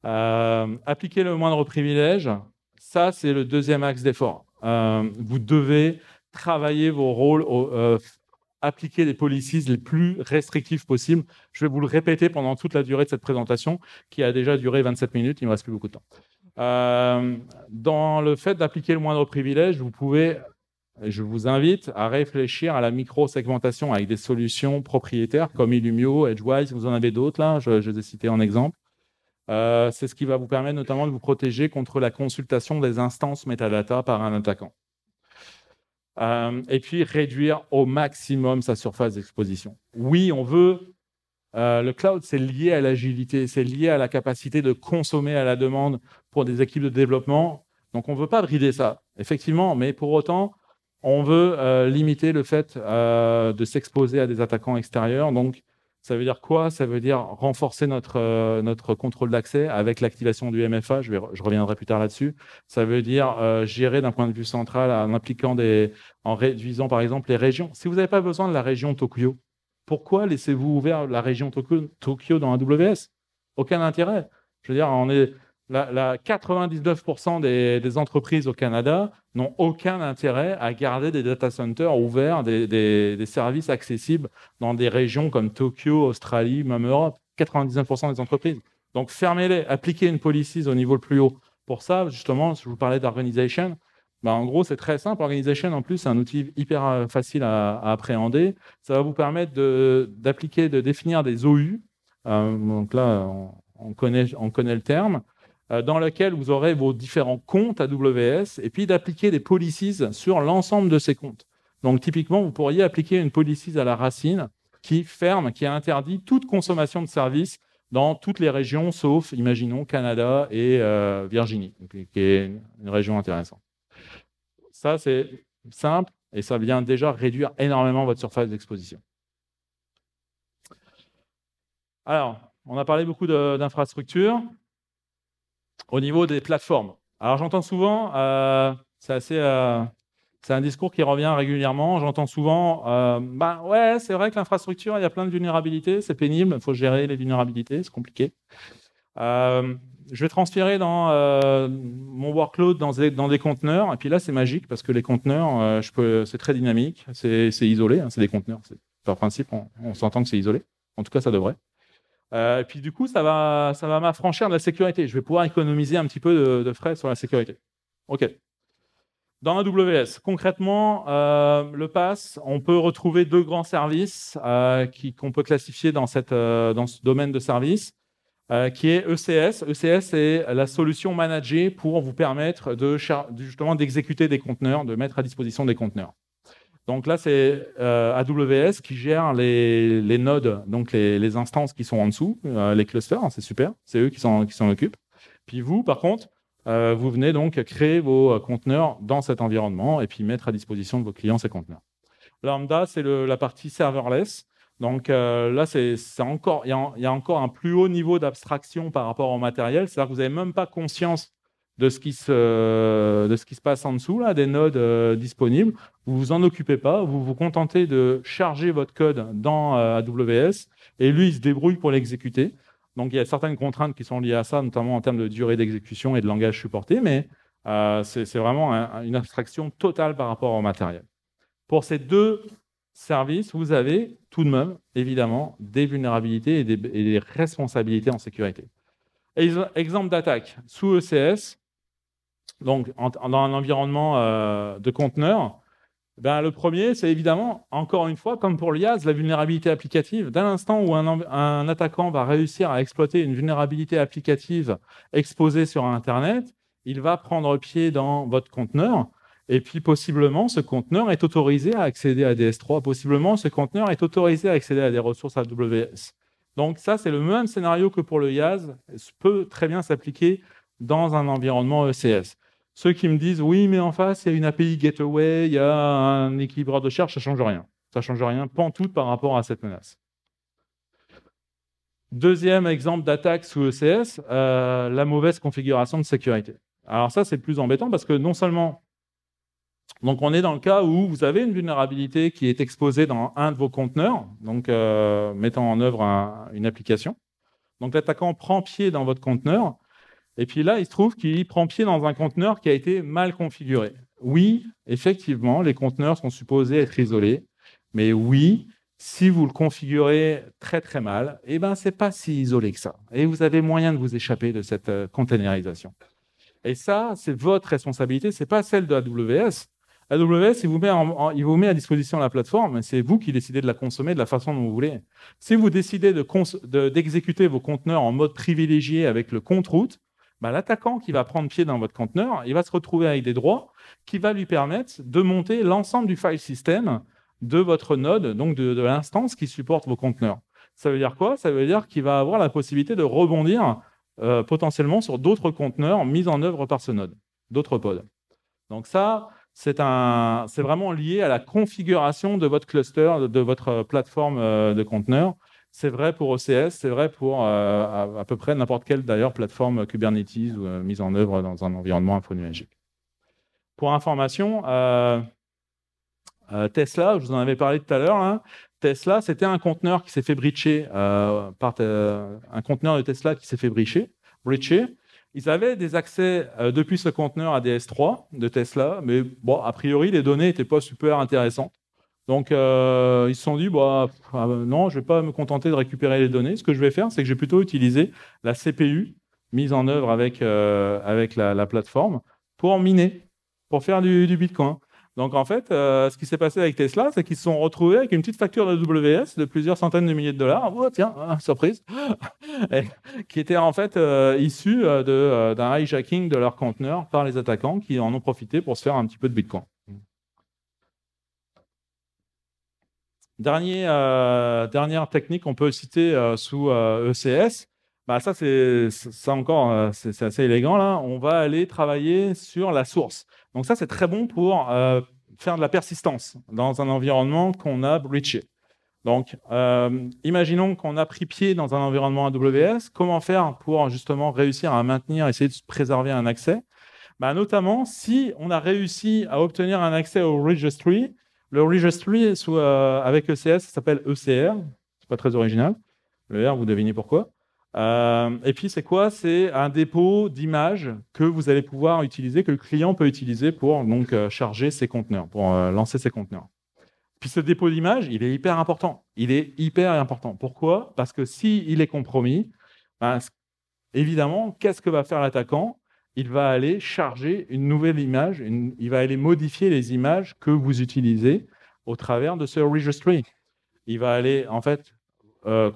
Appliquer le moindre privilège, ça c'est le deuxième axe d'effort. Vous devez travailler vos rôles, appliquer les policies les plus restrictives possibles. Je vais vous le répéter pendant toute la durée de cette présentation, qui a déjà duré 27 minutes, il ne me reste plus beaucoup de temps. Dans le fait d'appliquer le moindre privilège, je vous invite à réfléchir à la micro-segmentation avec des solutions propriétaires comme Illumio, Edgewise, vous en avez d'autres là, je les ai cités en exemple. C'est ce qui va vous permettre notamment de vous protéger contre la consultation des instances metadata par un attaquant. Et puis réduire au maximum sa surface d'exposition. Oui, on veut... le cloud, c'est lié à l'agilité, c'est lié à la capacité de consommer à la demande pour des équipes de développement. Donc, on ne veut pas brider ça, effectivement, mais pour autant, on veut limiter le fait de s'exposer à des attaquants extérieurs. Donc, ça veut dire quoi? Ça veut dire renforcer notre contrôle d'accès avec l'activation du MFA. Je reviendrai plus tard là-dessus. Ça veut dire gérer d'un point de vue central en réduisant, par exemple, les régions. Si vous n'avez pas besoin de la région Tokyo, pourquoi laissez-vous ouvert la région Tokyo dans AWS? Aucun intérêt. Je veux dire, 99% des entreprises au Canada n'ont aucun intérêt à garder des data centers ouverts, des services accessibles dans des régions comme Tokyo, Australie, même Europe. 99% des entreprises. Donc, fermez-les, appliquez une policy au niveau le plus haut. Pour ça, justement, je vous parlais d'organisation. Ben, en gros, c'est très simple. Organization, en plus, c'est un outil hyper facile à appréhender. Ça va vous permettre de définir des OU. Donc là, on connaît le terme, dans lequel vous aurez vos différents comptes AWS et puis d'appliquer des policies sur l'ensemble de ces comptes. Donc, typiquement, vous pourriez appliquer une policy à la racine qui interdit toute consommation de services dans toutes les régions, sauf, imaginons, Canada et Virginie, qui est une région intéressante. Ça, c'est simple et ça vient déjà réduire énormément votre surface d'exposition. Alors, on a parlé beaucoup d'infrastructures. Au niveau des plateformes. Alors, j'entends souvent, c'est un discours qui revient régulièrement, j'entends souvent, ouais, c'est vrai que l'infrastructure, il y a plein de vulnérabilités, c'est pénible, il faut gérer les vulnérabilités, c'est compliqué. Je vais transférer mon workload dans des conteneurs. Et puis là, c'est magique parce que les conteneurs, c'est très dynamique, c'est isolé, hein, c'est des conteneurs. Par principe, on s'entend que c'est isolé. En tout cas, ça devrait. Et puis du coup, ça va m'affranchir de la sécurité. Je vais pouvoir économiser un petit peu de frais sur la sécurité. OK. Dans AWS, concrètement, le PaaS, on peut retrouver deux grands services qu'on peut classifier dans ce domaine de service. Qui est ECS. ECS, c'est la solution managée pour vous permettre justement d'exécuter des conteneurs, de mettre à disposition des conteneurs. Donc là, c'est AWS qui gère les nodes, donc les instances qui sont en dessous, les clusters, c'est super, c'est eux qui s'en occupent. Puis vous, par contre, vous venez donc créer vos conteneurs dans cet environnement et puis mettre à disposition de vos clients ces conteneurs. Lambda, c'est la partie serverless. Donc là, il y a encore un plus haut niveau d'abstraction par rapport au matériel. C'est-à-dire que vous n'avez même pas conscience de ce qui se passe en dessous, là, des nodes disponibles. Vous vous en occupez pas. Vous vous contentez de charger votre code dans AWS et lui, il se débrouille pour l'exécuter. Donc il y a certaines contraintes qui sont liées à ça, notamment en termes de durée d'exécution et de langage supporté, mais c'est vraiment une abstraction totale par rapport au matériel. Pour ces deux services, vous avez tout de même, évidemment, des vulnérabilités et des responsabilités en sécurité. Exemple d'attaque sous ECS, donc dans un environnement de conteneur, ben, le premier, c'est évidemment, encore une fois, comme pour l'IaaS, la vulnérabilité applicative. Dès l'instant où un attaquant va réussir à exploiter une vulnérabilité applicative exposée sur Internet, il va prendre pied dans votre conteneur. Et puis, possiblement, ce conteneur est autorisé à accéder à des S3. Possiblement, ce conteneur est autorisé à accéder à des ressources AWS. Donc, ça, c'est le même scénario que pour le IaaS. Ça peut très bien s'appliquer dans un environnement ECS. Ceux qui me disent, oui, mais en face, il y a une API Gateway, il y a un équilibreur de charge, ça ne change rien. Ça ne change rien, pantoute par rapport à cette menace. Deuxième exemple d'attaque sous ECS, la mauvaise configuration de sécurité. Alors ça, c'est plus embêtant parce que non seulement... Donc on est dans le cas où vous avez une vulnérabilité qui est exposée dans un de vos conteneurs, donc mettant en œuvre une application. Donc l'attaquant prend pied dans votre conteneur, et puis là, il se trouve qu'il prend pied dans un conteneur qui a été mal configuré. Oui, effectivement, les conteneurs sont supposés être isolés, mais oui, si vous le configurez très très mal, eh ben, ce n'est pas si isolé que ça. Et vous avez moyen de vous échapper de cette containerisation. Et ça, c'est votre responsabilité, ce n'est pas celle de AWS. AWS, il vous met à disposition la plateforme, c'est vous qui décidez de la consommer de la façon dont vous voulez. Si vous décidez d'exécuter vos conteneurs en mode privilégié avec le compte-route, bah, l'attaquant qui va prendre pied dans votre conteneur, il va se retrouver avec des droits qui va lui permettre de monter l'ensemble du file system de votre node, donc de l'instance qui supporte vos conteneurs. Ça veut dire quoi? Ça veut dire qu'il va avoir la possibilité de rebondir potentiellement sur d'autres conteneurs mis en œuvre par ce node, d'autres pods. Donc ça, c'est vraiment lié à la configuration de votre cluster, de votre plateforme de conteneurs. C'est vrai pour OCS, c'est vrai pour à peu près n'importe quelle d'ailleurs plateforme Kubernetes ou mise en œuvre dans un environnement infonuagique. Pour information, Tesla, je vous en avais parlé tout à l'heure, hein, Tesla, c'était un conteneur qui s'est fait breacher, un conteneur de Tesla qui s'est fait breacher. Ils avaient des accès depuis ce conteneur à des S3 de Tesla, mais bon, a priori, les données n'étaient pas super intéressantes. Donc, ils se sont dit, bah, non, je ne vais pas me contenter de récupérer les données. Ce que je vais faire, c'est que je vais plutôt utiliser la CPU mise en œuvre avec la plateforme pour miner, pour faire du Bitcoin. Donc, en fait, ce qui s'est passé avec Tesla, c'est qu'ils se sont retrouvés avec une petite facture d'AWS de plusieurs centaines de milliers de dollars. Oh, tiens, surprise, qui était en fait issue d'un hijacking de leur conteneur par les attaquants qui en ont profité pour se faire un petit peu de Bitcoin. Dernière technique qu'on peut citer sous ECS, bah ça encore, c'est assez élégant là. On va aller travailler sur la source. Donc ça, c'est très bon pour faire de la persistance dans un environnement qu'on a breaché. Donc, imaginons qu'on a pris pied dans un environnement AWS. Comment faire pour justement réussir à maintenir, essayer de préserver un accès? Bah, notamment, si on a réussi à obtenir un accès au registry. Le registry avec ECS, ça s'appelle ECR. C'est pas très original. Le R, vous devinez pourquoi. Et puis, c'est quoi? C'est un dépôt d'images que vous allez pouvoir utiliser, que le client peut utiliser pour donc, charger ses conteneurs, pour lancer ses conteneurs. Puis, ce dépôt d'images, il est hyper important. Il est hyper important. Pourquoi? Parce que s'il est compromis, ben, évidemment, qu'est-ce que va faire l'attaquant? Il va aller charger une nouvelle image, il va aller modifier les images que vous utilisez au travers de ce registry. Il va aller, en fait,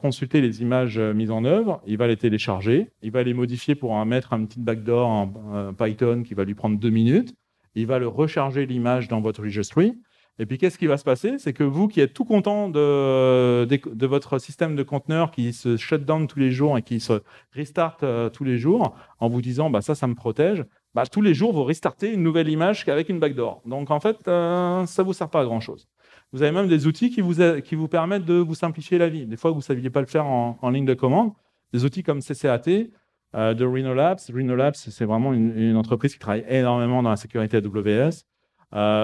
consulter les images mises en œuvre, il va les télécharger, il va les modifier pour mettre un petit backdoor en Python qui va lui prendre 2 minutes, il va le recharger l'image dans votre registry, et puis qu'est-ce qui va se passer? C'est que vous qui êtes tout content de votre système de conteneurs qui se shut down tous les jours et qui se restart tous les jours, en vous disant bah, ça me protège, bah, tous les jours vous restartez une nouvelle image avec une backdoor. Donc en fait, ça ne vous sert pas à grand-chose. Vous avez même des outils qui vous permettent de vous simplifier la vie. Des fois, vous ne saviez pas le faire en ligne de commande. Des outils comme CCAT de Rhino Labs. Rhino Labs, c'est vraiment une entreprise qui travaille énormément dans la sécurité AWS.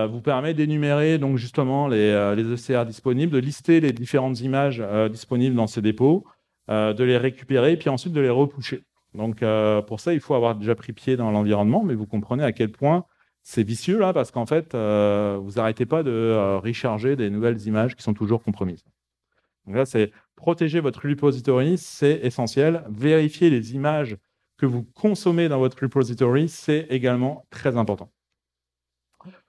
Vous permet d'énumérer donc justement les ECR disponibles, de lister les différentes images disponibles dans ces dépôts, de les récupérer, puis ensuite de les repusher. Donc pour ça, il faut avoir déjà pris pied dans l'environnement, mais vous comprenez à quel point c'est vicieux là, parce qu'en fait, vous n'arrêtez pas de recharger des nouvelles images qui sont toujours compromises. Donc là, c'est protéger votre repository, c'est essentiel. Vérifier les images que vous consommez dans votre repository, c'est également très important.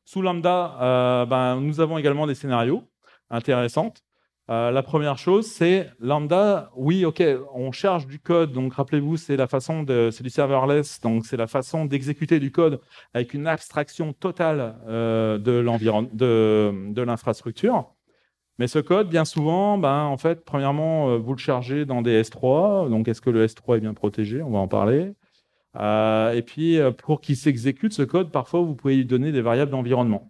Sous Lambda, nous avons également des scénarios intéressants. La première chose, c'est Lambda, oui, ok, on charge du code, donc rappelez-vous, c'est du serverless, donc c'est la façon d'exécuter du code avec une abstraction totale de l'infrastructure. Mais ce code, bien souvent, en fait, premièrement, vous le chargez dans des S3, donc est-ce que le S3 est bien protégé? On va en parler. Et puis, pour qu'il s'exécute, ce code, parfois, vous pouvez lui donner des variables d'environnement.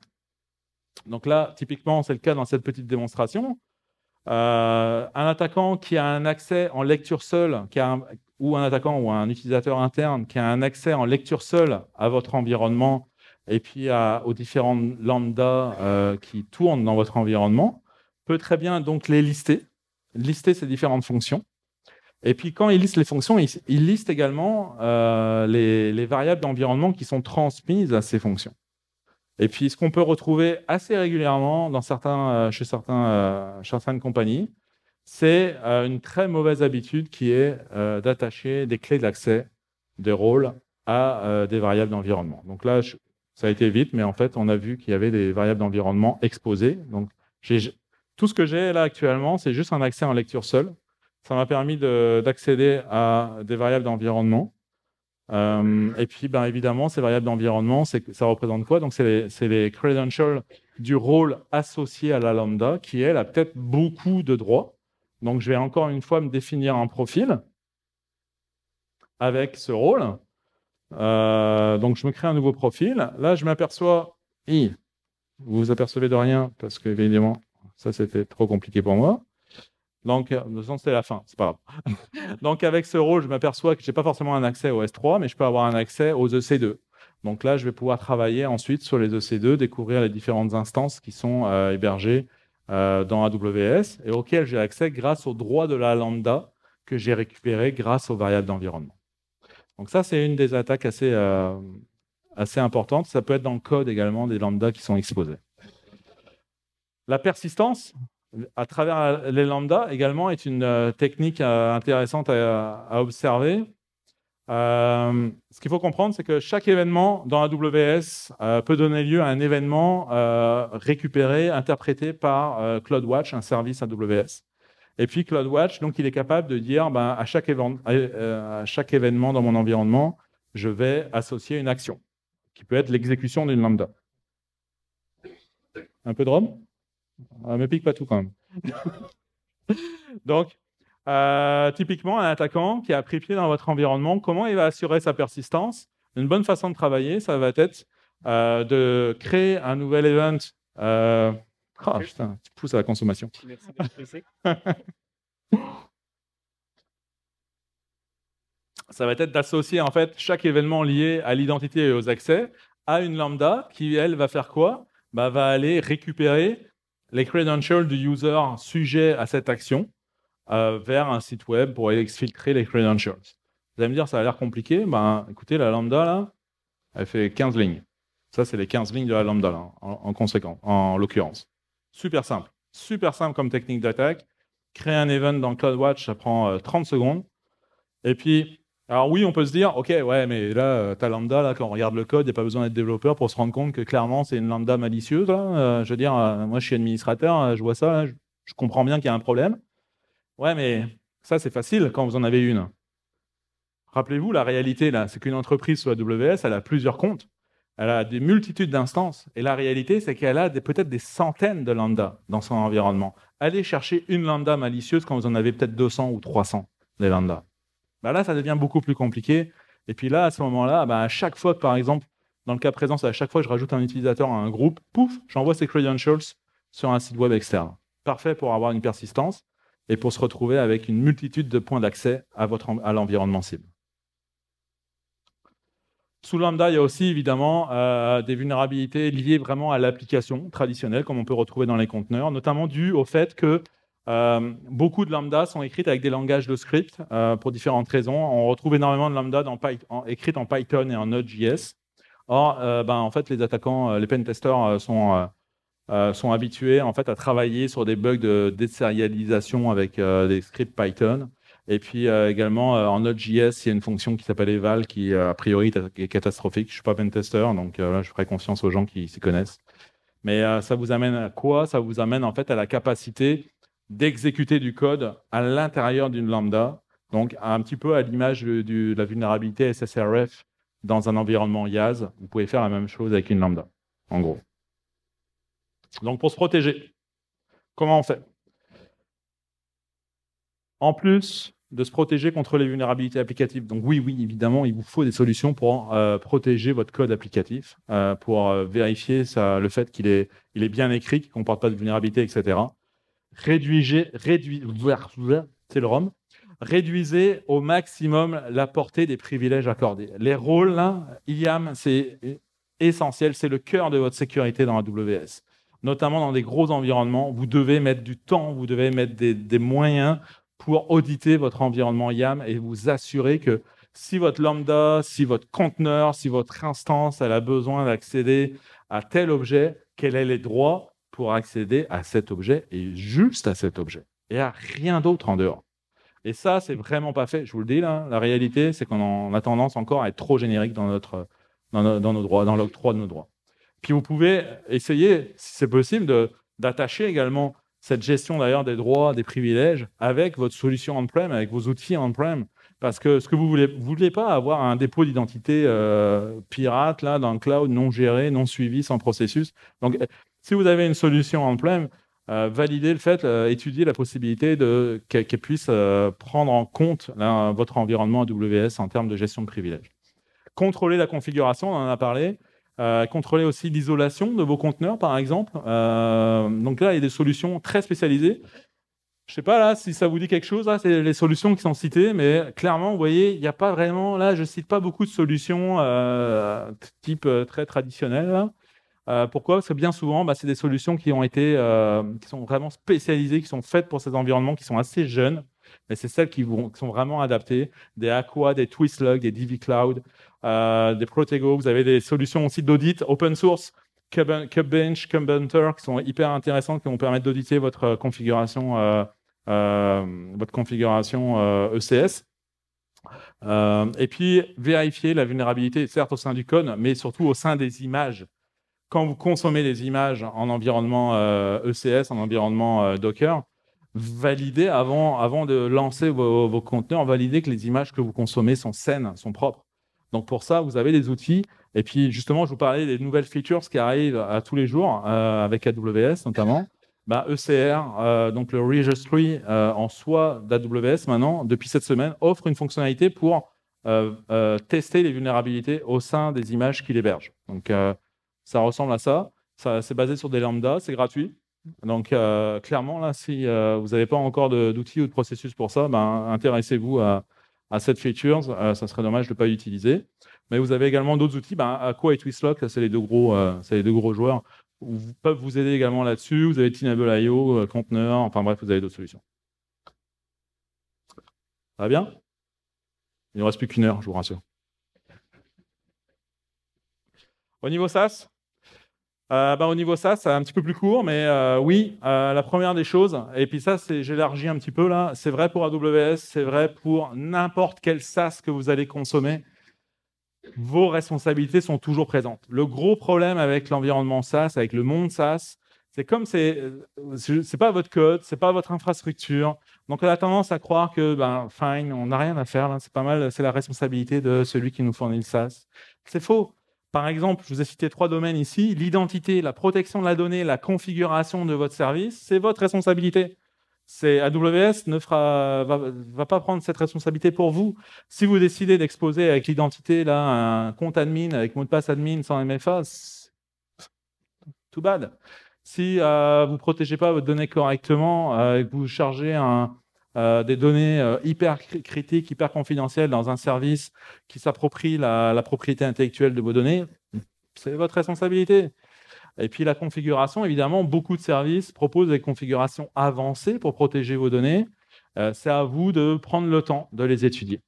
Donc là, typiquement, c'est le cas dans cette petite démonstration. Un attaquant qui a un accès en lecture seule, ou un attaquant ou un utilisateur interne qui a un accès en lecture seule à votre environnement et puis aux différents lambda qui tournent dans votre environnement, peut très bien donc les lister ces différentes fonctions. Et puis quand il liste les fonctions, il liste également les variables d'environnement qui sont transmises à ces fonctions. Et puis, ce qu'on peut retrouver assez régulièrement chez certaines compagnies, c'est une très mauvaise habitude qui est d'attacher des clés d'accès, des rôles à des variables d'environnement. Donc là, ça a été vite, mais en fait, on a vu qu'il y avait des variables d'environnement exposées. Donc, tout ce que j'ai là actuellement, c'est juste un accès en lecture seule. Ça m'a permis d'accéder à des variables d'environnement. Et puis, évidemment, ces variables d'environnement, ça représente quoi? Donc, c'est les credentials du rôle associé à la lambda, qui, elle, a peut-être beaucoup de droits. Donc, je vais encore une fois me définir un profil avec ce rôle. Donc, je me crée un nouveau profil. Là, je m'aperçois... Vous vous apercevez de rien, parce que, évidemment, ça, c'était trop compliqué pour moi. Donc, de toute façon, c'était la fin, c'est pas grave. Donc, avec ce rôle, je m'aperçois que je n'ai pas forcément un accès au S3, mais je peux avoir un accès aux EC2. Donc là, je vais pouvoir travailler ensuite sur les EC2, découvrir les différentes instances qui sont hébergées dans AWS et auxquelles j'ai accès grâce aux droits de la lambda que j'ai récupéré grâce aux variables d'environnement. Donc ça, c'est une des attaques assez importantes. Ça peut être dans le code également des lambdas qui sont exposés. La persistance à travers les lambdas également est une technique intéressante à observer. Ce qu'il faut comprendre, c'est que chaque événement dans AWS peut donner lieu à un événement récupéré, interprété par CloudWatch, un service AWS. Et puis CloudWatch, donc, il est capable de dire à chaque événement dans mon environnement, je vais associer une action, qui peut être l'exécution d'une lambda. Un peu de rhum? Me pique pas tout quand même. Donc, typiquement, un attaquant qui a pris pied dans votre environnement, comment il va assurer sa persistance? Une bonne façon de travailler, ça va être de créer un nouvel event. Putain, tu pousses à la consommation. Merci. Ça va être d'associer en fait chaque événement lié à l'identité et aux accès à une lambda qui, elle, va faire quoi? Va aller récupérer les credentials du user sujet à cette action vers un site web pour exfiltrer les credentials. Vous allez me dire, ça a l'air compliqué. Écoutez, la lambda, là, elle fait 15 lignes. Ça, c'est les 15 lignes de la lambda, là, en l'occurrence. Super simple comme technique d'attaque. Créer un event dans CloudWatch, ça prend 30 secondes. Et puis, alors oui, on peut se dire, OK, ouais, mais là, ta lambda, là, quand on regarde le code, il n'y a pas besoin d'être développeur pour se rendre compte que clairement, c'est une lambda malicieuse. Là. Je veux dire, moi, je suis administrateur, je vois ça, là, je comprends bien qu'il y a un problème. Ouais, mais ça, c'est facile quand vous en avez une. Rappelez-vous, la réalité, là, c'est qu'une entreprise sur AWS, elle a plusieurs comptes. Elle a des multitudes d'instances. Et la réalité, c'est qu'elle a peut-être des centaines de lambda dans son environnement. Allez chercher une lambda malicieuse quand vous en avez peut-être 200 ou 300 des lambda. Là, ça devient beaucoup plus compliqué. Et puis là, à ce moment-là, à chaque fois que, par exemple, dans le cas présent, à chaque fois que je rajoute un utilisateur à un groupe, pouf, j'envoie ces credentials sur un site web externe. Parfait pour avoir une persistance et pour se retrouver avec une multitude de points d'accès à l'environnement cible. Sous Lambda, il y a aussi évidemment des vulnérabilités liées vraiment à l'application traditionnelle, comme on peut retrouver dans les conteneurs, notamment dû au fait que beaucoup de Lambda sont écrites avec des langages de script pour différentes raisons. On retrouve énormément de Lambda écrites en Python et en Node.js. Or, en fait, les attaquants, les pentesters sont habitués en fait, à travailler sur des bugs de désérialisation avec des scripts Python. Et puis également en Node.js, il y a une fonction qui s'appelle eval qui a priori est catastrophique. Je ne suis pas pentester, donc là, je ferai confiance aux gens qui s'y connaissent. Mais ça vous amène à quoi? Ça vous amène en fait à la capacité d'exécuter du code à l'intérieur d'une lambda, donc un petit peu à l'image de la vulnérabilité SSRF dans un environnement IaaS. Vous pouvez faire la même chose avec une lambda, en gros. Donc pour se protéger, comment on fait? En plus de se protéger contre les vulnérabilités applicatives, donc oui, évidemment, il vous faut des solutions pour protéger votre code applicatif, pour vérifier le fait qu'il est bien écrit, qu'il ne comporte pas de vulnérabilité, etc. Réduisez au maximum la portée des privilèges accordés. Les rôles, là, IAM, c'est essentiel, c'est le cœur de votre sécurité dans AWS. Notamment dans des gros environnements, vous devez mettre du temps, vous devez mettre des moyens pour auditer votre environnement IAM et vous assurer que si votre lambda, si votre conteneur, si votre instance elle a besoin d'accéder à tel objet, quels sont les droits pour accéder à cet objet et juste à cet objet et à rien d'autre en dehors. Et ça, c'est vraiment pas fait. Je vous le dis là, la réalité, c'est qu'on a tendance encore à être trop générique dans nos droits, dans l'octroi de nos droits. Puis vous pouvez essayer, si c'est possible, d'attacher également cette gestion d'ailleurs des droits, des privilèges avec votre solution on-prem, avec vos outils on-prem. Parce que ce que vous voulez pas avoir un dépôt d'identité pirate là, dans le cloud, non géré, non suivi, sans processus. Donc, si vous avez une solution on-prem, validez le fait, étudiez la possibilité qu'elle puisse prendre en compte votre environnement AWS en termes de gestion de privilèges. Contrôler la configuration, on en a parlé. Contrôler aussi l'isolation de vos conteneurs, par exemple. Donc là, il y a des solutions très spécialisées. Je ne sais pas là si ça vous dit quelque chose. Là, c'est les solutions qui sont citées, mais clairement, vous voyez, il n'y a pas vraiment. Là, je ne cite pas beaucoup de solutions type très traditionnelles. Pourquoi? Parce que bien souvent, c'est des solutions qui sont vraiment spécialisées, qui sont faites pour ces environnements, qui sont assez jeunes. Mais c'est celles qui sont vraiment adaptées. Des Aqua, des Twistlog, des DV Cloud, des Protego. Vous avez des solutions aussi d'audit open source, KubeBench, KubeHunter, qui sont hyper intéressantes, qui vont permettre d'auditer votre configuration ECS. Et puis, vérifier la vulnérabilité, certes au sein du code, mais surtout au sein des images. Quand vous consommez des images en environnement ECS, en environnement Docker, validez avant de lancer vos conteneurs, validez que les images que vous consommez sont saines, sont propres. Donc pour ça, vous avez des outils. Et puis justement, je vous parlais des nouvelles features qui arrivent à tous les jours avec AWS notamment. ECR, donc le registry en soi d'AWS maintenant, depuis cette semaine, offre une fonctionnalité pour tester les vulnérabilités au sein des images qu'il héberge. Donc ça ressemble à ça. C'est basé sur des lambdas, c'est gratuit. Donc, clairement, là, si vous n'avez pas encore d'outils ou de processus pour ça, intéressez-vous à cette feature. Ça serait dommage de ne pas l'utiliser. Mais vous avez également d'autres outils. Aqua et Twistlog, c'est les deux gros joueurs. Ils peuvent vous aider également là-dessus. Vous avez Tenable.io, Conteneur. Enfin bref, vous avez d'autres solutions. Ça va bien? Il ne reste plus qu'une heure, je vous rassure. Au niveau SaaS, au niveau SaaS, c'est un petit peu plus court, mais oui, la première des choses, et puis ça, j'élargis un petit peu là, c'est vrai pour AWS, c'est vrai pour n'importe quel SaaS que vous allez consommer, vos responsabilités sont toujours présentes. Le gros problème avec l'environnement SaaS, avec le monde SaaS, c'est comme c'est pas votre code, c'est pas votre infrastructure, donc on a tendance à croire que fine, on n'a rien à faire là, c'est pas mal, c'est la responsabilité de celui qui nous fournit le SaaS. C'est faux. Par exemple, je vous ai cité 3 domaines ici. L'identité, la protection de la donnée, la configuration de votre service, c'est votre responsabilité. AWS va pas prendre cette responsabilité pour vous. Si vous décidez d'exposer avec l'identité un compte admin avec mot de passe admin sans MFA, too bad. Si vous ne protégez pas votre donnée correctement et que vous chargez des données hyper critiques, hyper confidentielles dans un service qui s'approprie la propriété intellectuelle de vos données, c'est votre responsabilité. Et puis la configuration, évidemment, beaucoup de services proposent des configurations avancées pour protéger vos données. C'est à vous de prendre le temps de les étudier.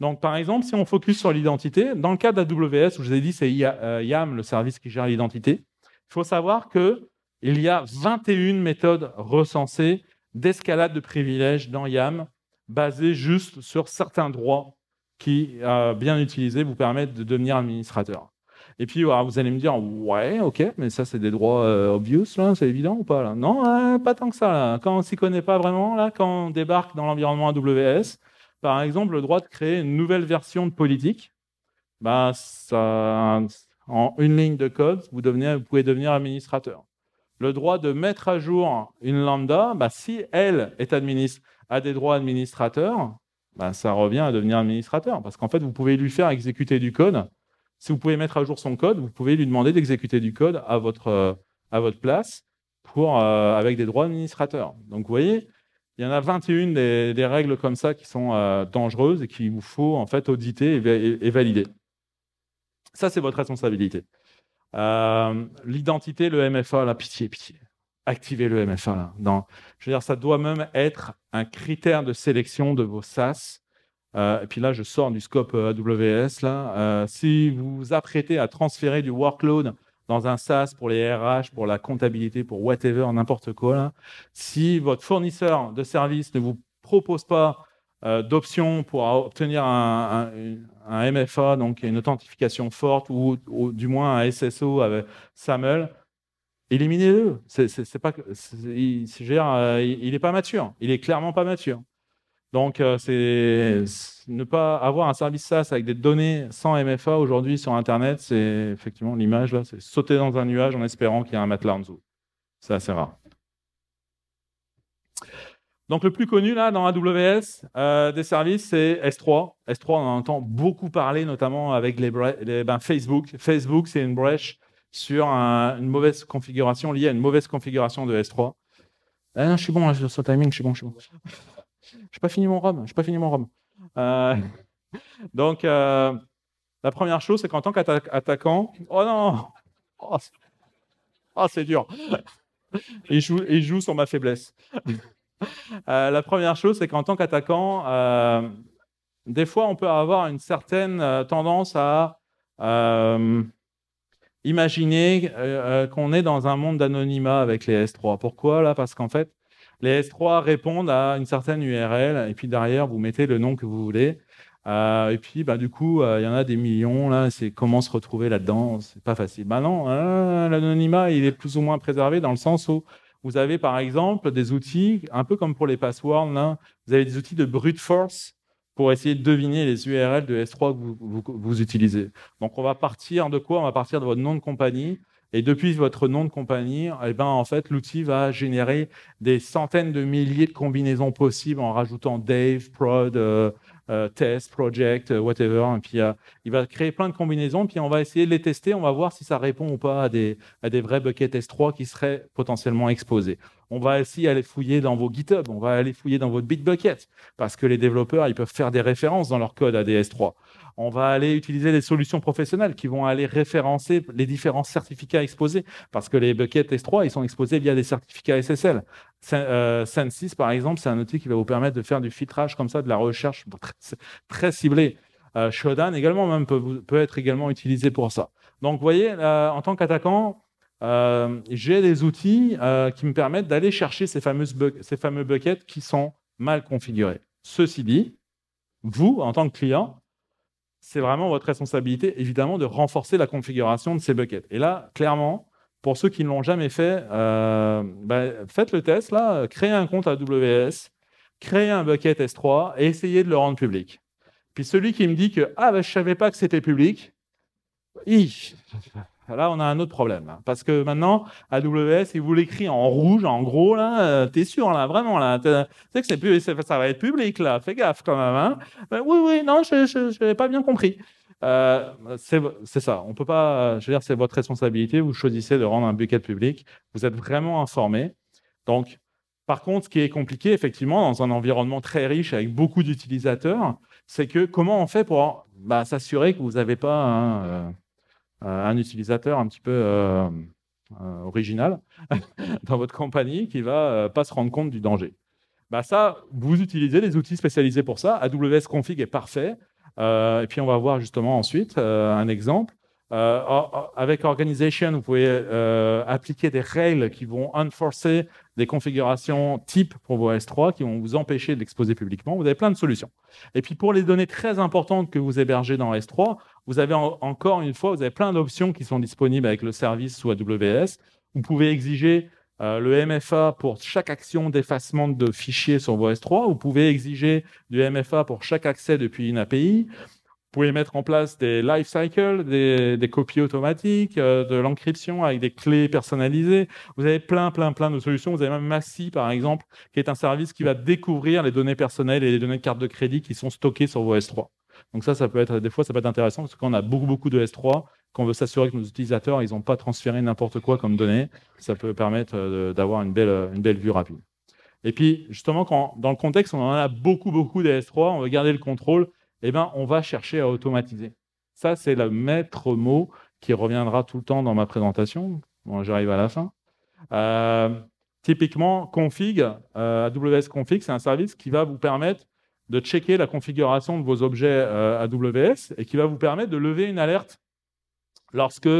Donc, par exemple, si on focus sur l'identité, dans le cas d'AWS, où je vous ai dit, c'est YAM, le service qui gère l'identité, il faut savoir qu'il y a 21 méthodes recensées d'escalade de privilèges dans YAM, basées juste sur certains droits qui, bien utilisés, vous permettent de devenir administrateur. Et puis, vous allez me dire, ouais, ok, mais ça, c'est des droits obvious, là, c'est évident ou pas là? Non, pas tant que ça. Là. Quand on s'y connaît pas vraiment, là, quand on débarque dans l'environnement AWS, par exemple, le droit de créer une nouvelle version de politique, ça, en une ligne de code, vous pouvez devenir administrateur. Le droit de mettre à jour une lambda, si elle a des droits administrateurs, ça revient à devenir administrateur. Parce qu'en fait, vous pouvez lui faire exécuter du code. Si vous pouvez mettre à jour son code, vous pouvez lui demander d'exécuter du code à votre place avec des droits administrateurs. Donc, vous voyez, il y en a 21 des règles comme ça qui sont dangereuses et qu'il vous faut en fait auditer et valider. Ça, c'est votre responsabilité. L'identité, le MFA, là, pitié. Activez le MFA. Là. Je veux dire, ça doit même être un critère de sélection de vos SaaS. Et puis là, je sors du scope AWS. Là. Si vous vous apprêtez à transférer du workload dans un SaaS pour les RH, pour la comptabilité, pour whatever, n'importe quoi, là, si votre fournisseur de services ne vous propose pas d'options pour obtenir un MFA, donc une authentification forte, ou du moins un SSO avec SAML, éliminez-le. Il n'est pas mature. Il est clairement pas mature. Donc, ne pas avoir un service SaaS avec des données sans MFA aujourd'hui sur Internet, c'est effectivement l'image là, c'est sauter dans un nuage en espérant qu'il y a un matelas en dessous. C'est assez rare. Donc, le plus connu là dans AWS des services, c'est S3. S3, on en entend beaucoup parler, notamment avec Facebook. Facebook, c'est une brèche sur une mauvaise configuration liée à une mauvaise configuration de S3. Je suis bon, sur le timing, je suis bon. Je n'ai pas fini mon rhum. Donc, la première chose, c'est qu'en tant qu'attaquant... Oh non! C'est dur. Il joue sur ma faiblesse. La première chose, c'est qu'en tant qu'attaquant, des fois, on peut avoir une certaine tendance à imaginer qu'on est dans un monde d'anonymat avec les S3. Pourquoi là? Parce qu'en fait, les S3 répondent à une certaine URL et puis derrière, vous mettez le nom que vous voulez. Et puis, du coup, il y en a des millions. Là, c'est comment se retrouver là-dedans? C'est pas facile. Non, l'anonymat, il est plus ou moins préservé dans le sens où vous avez, par exemple, des outils, un peu comme pour les passwords, là, vous avez des outils de brute force pour essayer de deviner les URL de S3 que vous utilisez. Donc, on va partir de quoi? On va partir de votre nom de compagnie. Et depuis votre nom de compagnie, en fait, l'outil va générer des centaines de milliers de combinaisons possibles en rajoutant Dave, Prod, Test, Project, whatever. Et puis, il va créer plein de combinaisons. Puis, on va essayer de les tester. On va voir si ça répond ou pas à des vrais buckets S3 qui seraient potentiellement exposés. On va aussi aller fouiller dans vos GitHub. On va aller fouiller dans votre Bitbucket parce que les développeurs, ils peuvent faire des références dans leur code à des S3. On va aller utiliser des solutions professionnelles qui vont aller référencer les différents certificats exposés parce que les buckets S3, ils sont exposés via des certificats SSL. Censys, par exemple, c'est un outil qui va vous permettre de faire du filtrage comme ça, de la recherche très ciblée. Shodan également même peut être également utilisé pour ça. Donc, vous voyez, en tant qu'attaquant, j'ai des outils qui me permettent d'aller chercher ces fameux buckets qui sont mal configurés. Ceci dit, vous, en tant que client, c'est vraiment votre responsabilité, évidemment, de renforcer la configuration de ces buckets. Et là, clairement, pour ceux qui ne l'ont jamais fait, faites le test, là, créez un compte AWS, créez un bucket S3 et essayez de le rendre public. Puis celui qui me dit que « Ah, je ne savais pas que c'était public », là, on a un autre problème. Là, parce que maintenant, AWS, il vous l'écrit en rouge, en gros, là, t'es sûr, là, vraiment, là. Tu sais que ça va être public, là. Fais gaffe, quand même. Hein. Oui, non, je n'avais pas bien compris. C'est ça. On peut pas, je veux dire, c'est votre responsabilité. Vous choisissez de rendre un bucket public. Vous êtes vraiment informé. Donc, par contre, ce qui est compliqué, effectivement, dans un environnement très riche avec beaucoup d'utilisateurs, c'est que comment on fait pour s'assurer que vous n'avez pas un utilisateur un petit peu original dans votre compagnie qui va pas se rendre compte du danger. Ça, vous utilisez des outils spécialisés pour ça. AWS Config est parfait. Et puis, on va voir justement ensuite un exemple. Avec Organization, vous pouvez appliquer des règles qui vont enforcer des configurations type pour vos S3 qui vont vous empêcher de l'exposer publiquement. Vous avez plein de solutions. Et puis, pour les données très importantes que vous hébergez dans S3, vous avez encore une fois, vous avez plein d'options qui sont disponibles avec le service sous AWS. Vous pouvez exiger le MFA pour chaque action d'effacement de fichiers sur vos S3. Vous pouvez exiger du MFA pour chaque accès depuis une API. Vous pouvez mettre en place des lifecycles, des copies automatiques, de l'encryption avec des clés personnalisées. Vous avez plein de solutions. Vous avez même Massy, par exemple, qui est un service qui va découvrir les données personnelles et les données de carte de crédit qui sont stockées sur vos S3. Donc ça peut être, des fois, ça peut être intéressant parce que quand on a beaucoup de S3, qu'on veut s'assurer que nos utilisateurs, ils n'ont pas transféré n'importe quoi comme données, ça peut permettre d'avoir une belle vue rapide. Et puis, justement, quand dans le contexte, on en a beaucoup des S3, on veut garder le contrôle, on va chercher à automatiser. Ça, c'est le maître mot qui reviendra tout le temps dans ma présentation. Bon, j'arrive à la fin. Typiquement, Config, AWS Config, c'est un service qui va vous permettre de checker la configuration de vos objets AWS et qui va vous permettre de lever une alerte lorsque,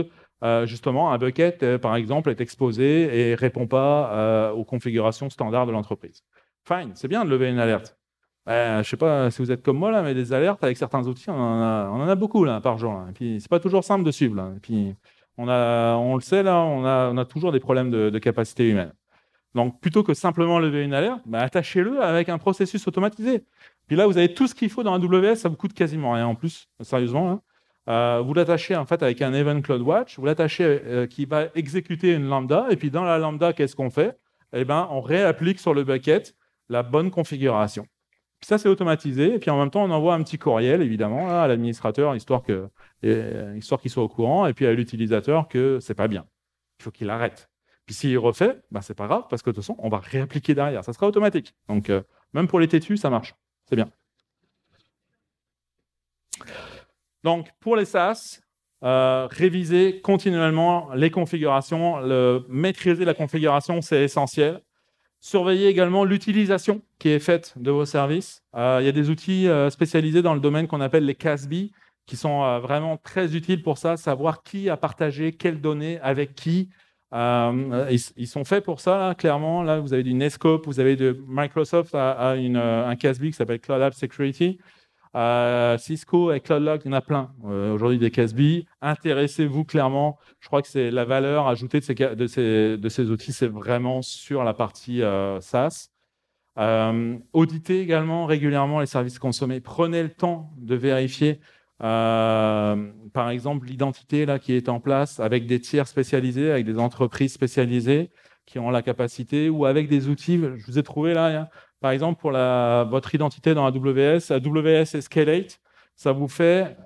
justement, un bucket, par exemple, est exposé et ne répond pas aux configurations standards de l'entreprise. Fine, c'est bien de lever une alerte. Je ne sais pas si vous êtes comme moi, là, mais des alertes avec certains outils, on en a beaucoup là, par jour. Là. Et puis, c'est pas toujours simple de suivre. Là. Et puis, on le sait, là, on a toujours des problèmes de capacité humaine. Donc, plutôt que simplement lever une alerte, attachez-le avec un processus automatisé. Puis là, vous avez tout ce qu'il faut dans AWS, ça vous coûte quasiment rien en plus, sérieusement. Hein. Vous l'attachez en fait avec un Event CloudWatch, vous l'attachez qui va exécuter une lambda, et puis dans la lambda, qu'est-ce qu'on fait? On réapplique sur le bucket la bonne configuration. Puis ça, c'est automatisé, et puis en même temps, on envoie un petit courriel, évidemment, là, à l'administrateur, histoire qu'il soit au courant, et puis à l'utilisateur que c'est pas bien. Il faut qu'il arrête. Puis s'il refait, c'est pas grave, parce que de toute façon, on va réappliquer derrière. Ça sera automatique. Donc, même pour les têtus, ça marche. C'est bien. Donc, pour les SaaS, réviser continuellement les configurations, maîtriser la configuration, c'est essentiel. Surveillez également l'utilisation qui est faite de vos services. Il y a des outils spécialisés dans le domaine qu'on appelle les CASB, qui sont vraiment très utiles pour ça, savoir qui a partagé quelles données avec qui. Ils sont faits pour ça, là, clairement. Là, vous avez du Netskope, vous avez de Microsoft un CASB qui s'appelle Cloud App Security. Cisco et CloudLock, il y en a plein aujourd'hui des CASB. Intéressez-vous clairement. Je crois que c'est la valeur ajoutée de ces outils, c'est vraiment sur la partie SaaS. Auditez également régulièrement les services consommés. Prenez le temps de vérifier, par exemple, l'identité là qui est en place avec des tiers spécialisés, avec des entreprises spécialisées qui ont la capacité, ou avec des outils. Je vous ai trouvé là. Par exemple, pour votre identité dans AWS Escalate, ça vous fait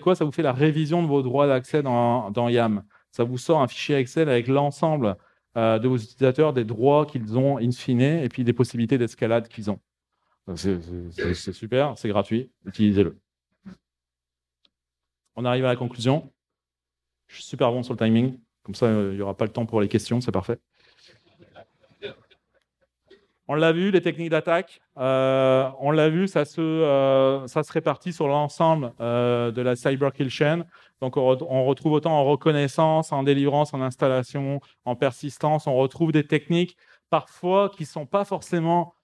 quoi? Ça vous fait la révision de vos droits d'accès dans YAM. Ça vous sort un fichier Excel avec l'ensemble de vos utilisateurs, des droits qu'ils ont in fine, et puis des possibilités d'escalade qu'ils ont. C'est super, c'est gratuit, utilisez-le. On arrive à la conclusion. Je suis super bon sur le timing, comme ça il n'y aura pas le temps pour les questions, c'est parfait. On l'a vu, les techniques d'attaque, on l'a vu, ça se répartit sur l'ensemble de la Cyber Kill Chain. Donc, on retrouve autant en reconnaissance, en délivrance, en installation, en persistance. On retrouve des techniques parfois qui ne sont pas forcément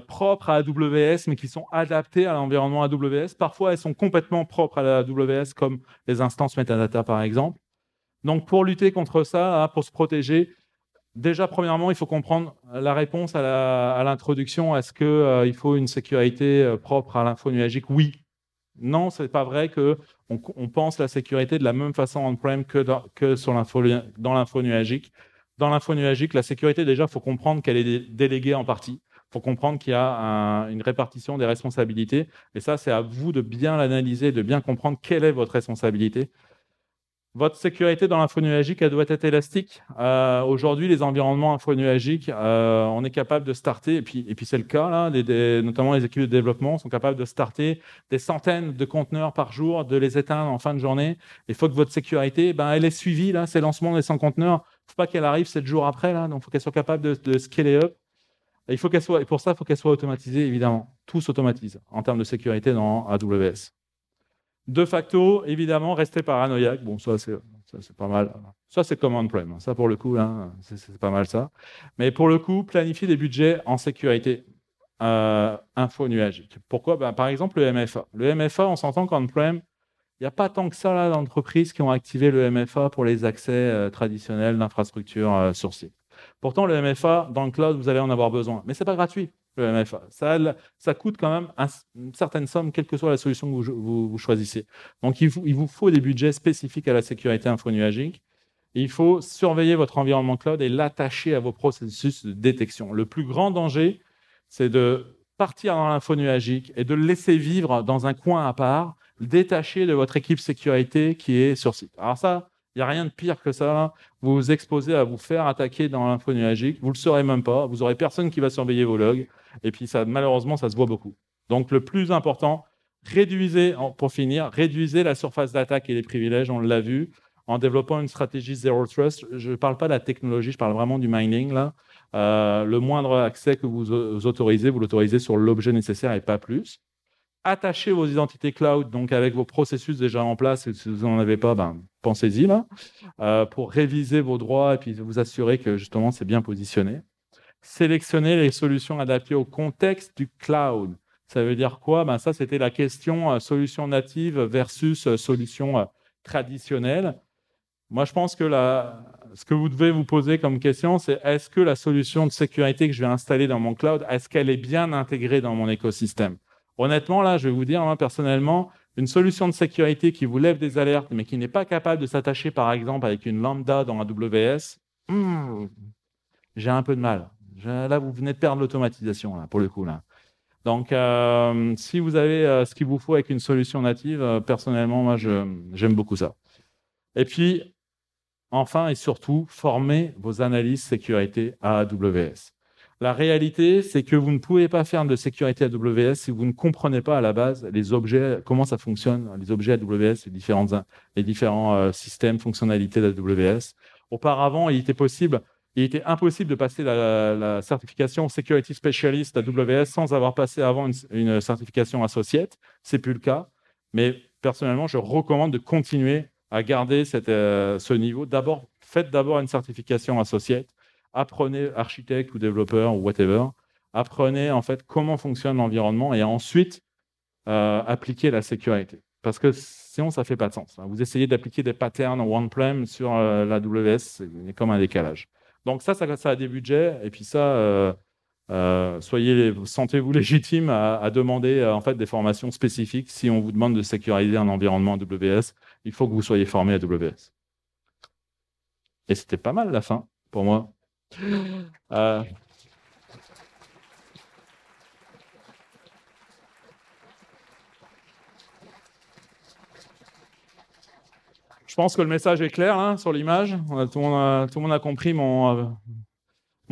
propres à AWS, mais qui sont adaptées à l'environnement AWS. Parfois, elles sont complètement propres à la AWS, comme les instances metadata, par exemple. Donc, pour lutter contre ça, pour se protéger, déjà, premièrement, il faut comprendre la réponse à l'introduction. Est-ce qu'il faut une sécurité propre à l'info nuagique? Oui. Non, ce n'est pas vrai qu'on pense la sécurité de la même façon on-prem que dans l'info nuagique. Dans l'info nuagique, la sécurité, déjà, il faut comprendre qu'elle est déléguée en partie. faut comprendre qu'il y a une répartition des responsabilités. Et ça, c'est à vous de bien l'analyser, de bien comprendre quelle est votre responsabilité. Votre sécurité dans l'infonuagique, elle doit être élastique. Aujourd'hui, les environnements infonuagiques, on est capable de starter, et puis c'est le cas, là, notamment les équipes de développement sont capables de starter des centaines de conteneurs par jour, de les éteindre en fin de journée. Il faut que votre sécurité, elle est suivie, là, ces lancements des 100 conteneurs. Il ne faut pas qu'elle arrive 7 jours après, là, donc il faut qu'elle soit capable de scaler up. Et pour ça, il faut qu'elle soit automatisée, évidemment. Tout s'automatise en termes de sécurité dans AWS. De facto, évidemment, restez paranoïaque. Bon, ça c'est pas mal. Ça, c'est comme on-prem. Ça, pour le coup, là, c'est pas mal ça. Mais pour le coup, planifiez des budgets en sécurité info-nuagique. Pourquoi? Par exemple, le MFA. Le MFA, on s'entend qu'on-prem, il n'y a pas tant que ça là, d'entreprises qui ont activé le MFA pour les accès traditionnels d'infrastructures sur site. Pourtant, le MFA, dans le cloud, vous allez en avoir besoin. Mais ce n'est pas gratuit, le MFA. Ça coûte quand même une certaine somme, quelle que soit la solution que vous choisissez. Donc, il vous faut des budgets spécifiques à la sécurité infonuagique. Il faut surveiller votre environnement cloud et l'attacher à vos processus de détection. Le plus grand danger, c'est de partir dans l'infonuagique et de le laisser vivre dans un coin à part, détaché de votre équipe sécurité qui est sur site. Alors ça, il n'y a rien de pire que ça. Vous vous exposez à vous faire attaquer dans l'infonuagique. Vous ne le saurez même pas. Vous n'aurez personne qui va surveiller vos logs. Et puis, malheureusement, ça se voit beaucoup. Donc, le plus important, pour finir, réduisez la surface d'attaque et les privilèges. On l'a vu en développant une stratégie Zero Trust. Je ne parle pas de la technologie, je parle vraiment du mining. Là. Le moindre accès que vous autorisez, vous l'autorisez sur l'objet nécessaire et pas plus. Attachez vos identités cloud, donc avec vos processus déjà en place, et si vous n'en avez pas, pensez-y là, pour réviser vos droits et puis vous assurer que justement c'est bien positionné. Sélectionnez les solutions adaptées au contexte du cloud. Ça veut dire quoi? Ça, c'était la question solution native versus solution traditionnelle. Moi, je pense que ce que vous devez vous poser comme question, c'est est-ce que la solution de sécurité que je vais installer dans mon cloud, est-ce qu'elle est bien intégrée dans mon écosystème? Honnêtement, là, je vais vous dire, moi, personnellement, une solution de sécurité qui vous lève des alertes, mais qui n'est pas capable de s'attacher, par exemple, avec une lambda dans AWS, j'ai un peu de mal. Là, vous venez de perdre l'automatisation, là, pour le coup. Là. Donc, si vous avez ce qu'il vous faut avec une solution native, personnellement, moi, j'aime beaucoup ça. Et puis, enfin et surtout, formez vos analyses sécurité à AWS. La réalité, c'est que vous ne pouvez pas faire de sécurité AWS si vous ne comprenez pas à la base les objets, comment ça fonctionne, les objets AWS, les différents systèmes, fonctionnalités d'AWS. Auparavant, il était impossible de passer la certification Security Specialist AWS sans avoir passé avant une certification associate. Ce n'est plus le cas. Mais personnellement, je recommande de continuer à garder ce niveau. Faites d'abord une certification associate. Apprenez architecte ou développeur ou whatever. Apprenez en fait comment fonctionne l'environnement et ensuite appliquez la sécurité. Parce que sinon, ça ne fait pas de sens. Vous essayez d'appliquer des patterns on-prem sur l'AWS, c'est comme un décalage. Donc ça a des budgets. Et puis ça, sentez-vous légitime à demander en fait, des formations spécifiques. Si on vous demande de sécuriser un environnement AWS, il faut que vous soyez formé à AWS. Et c'était pas mal la fin pour moi. Je pense que le message est clair sur l'image. Tout le monde a compris mon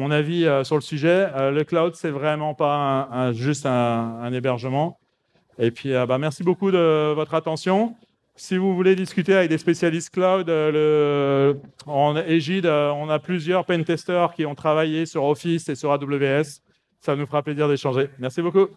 avis sur le sujet. Le cloud, c'est vraiment pas juste un hébergement. Et puis, merci beaucoup de votre attention. Si vous voulez discuter avec des spécialistes cloud, en Égide, on a plusieurs pentesters qui ont travaillé sur Office et sur AWS. Ça nous fera plaisir d'échanger. Merci beaucoup.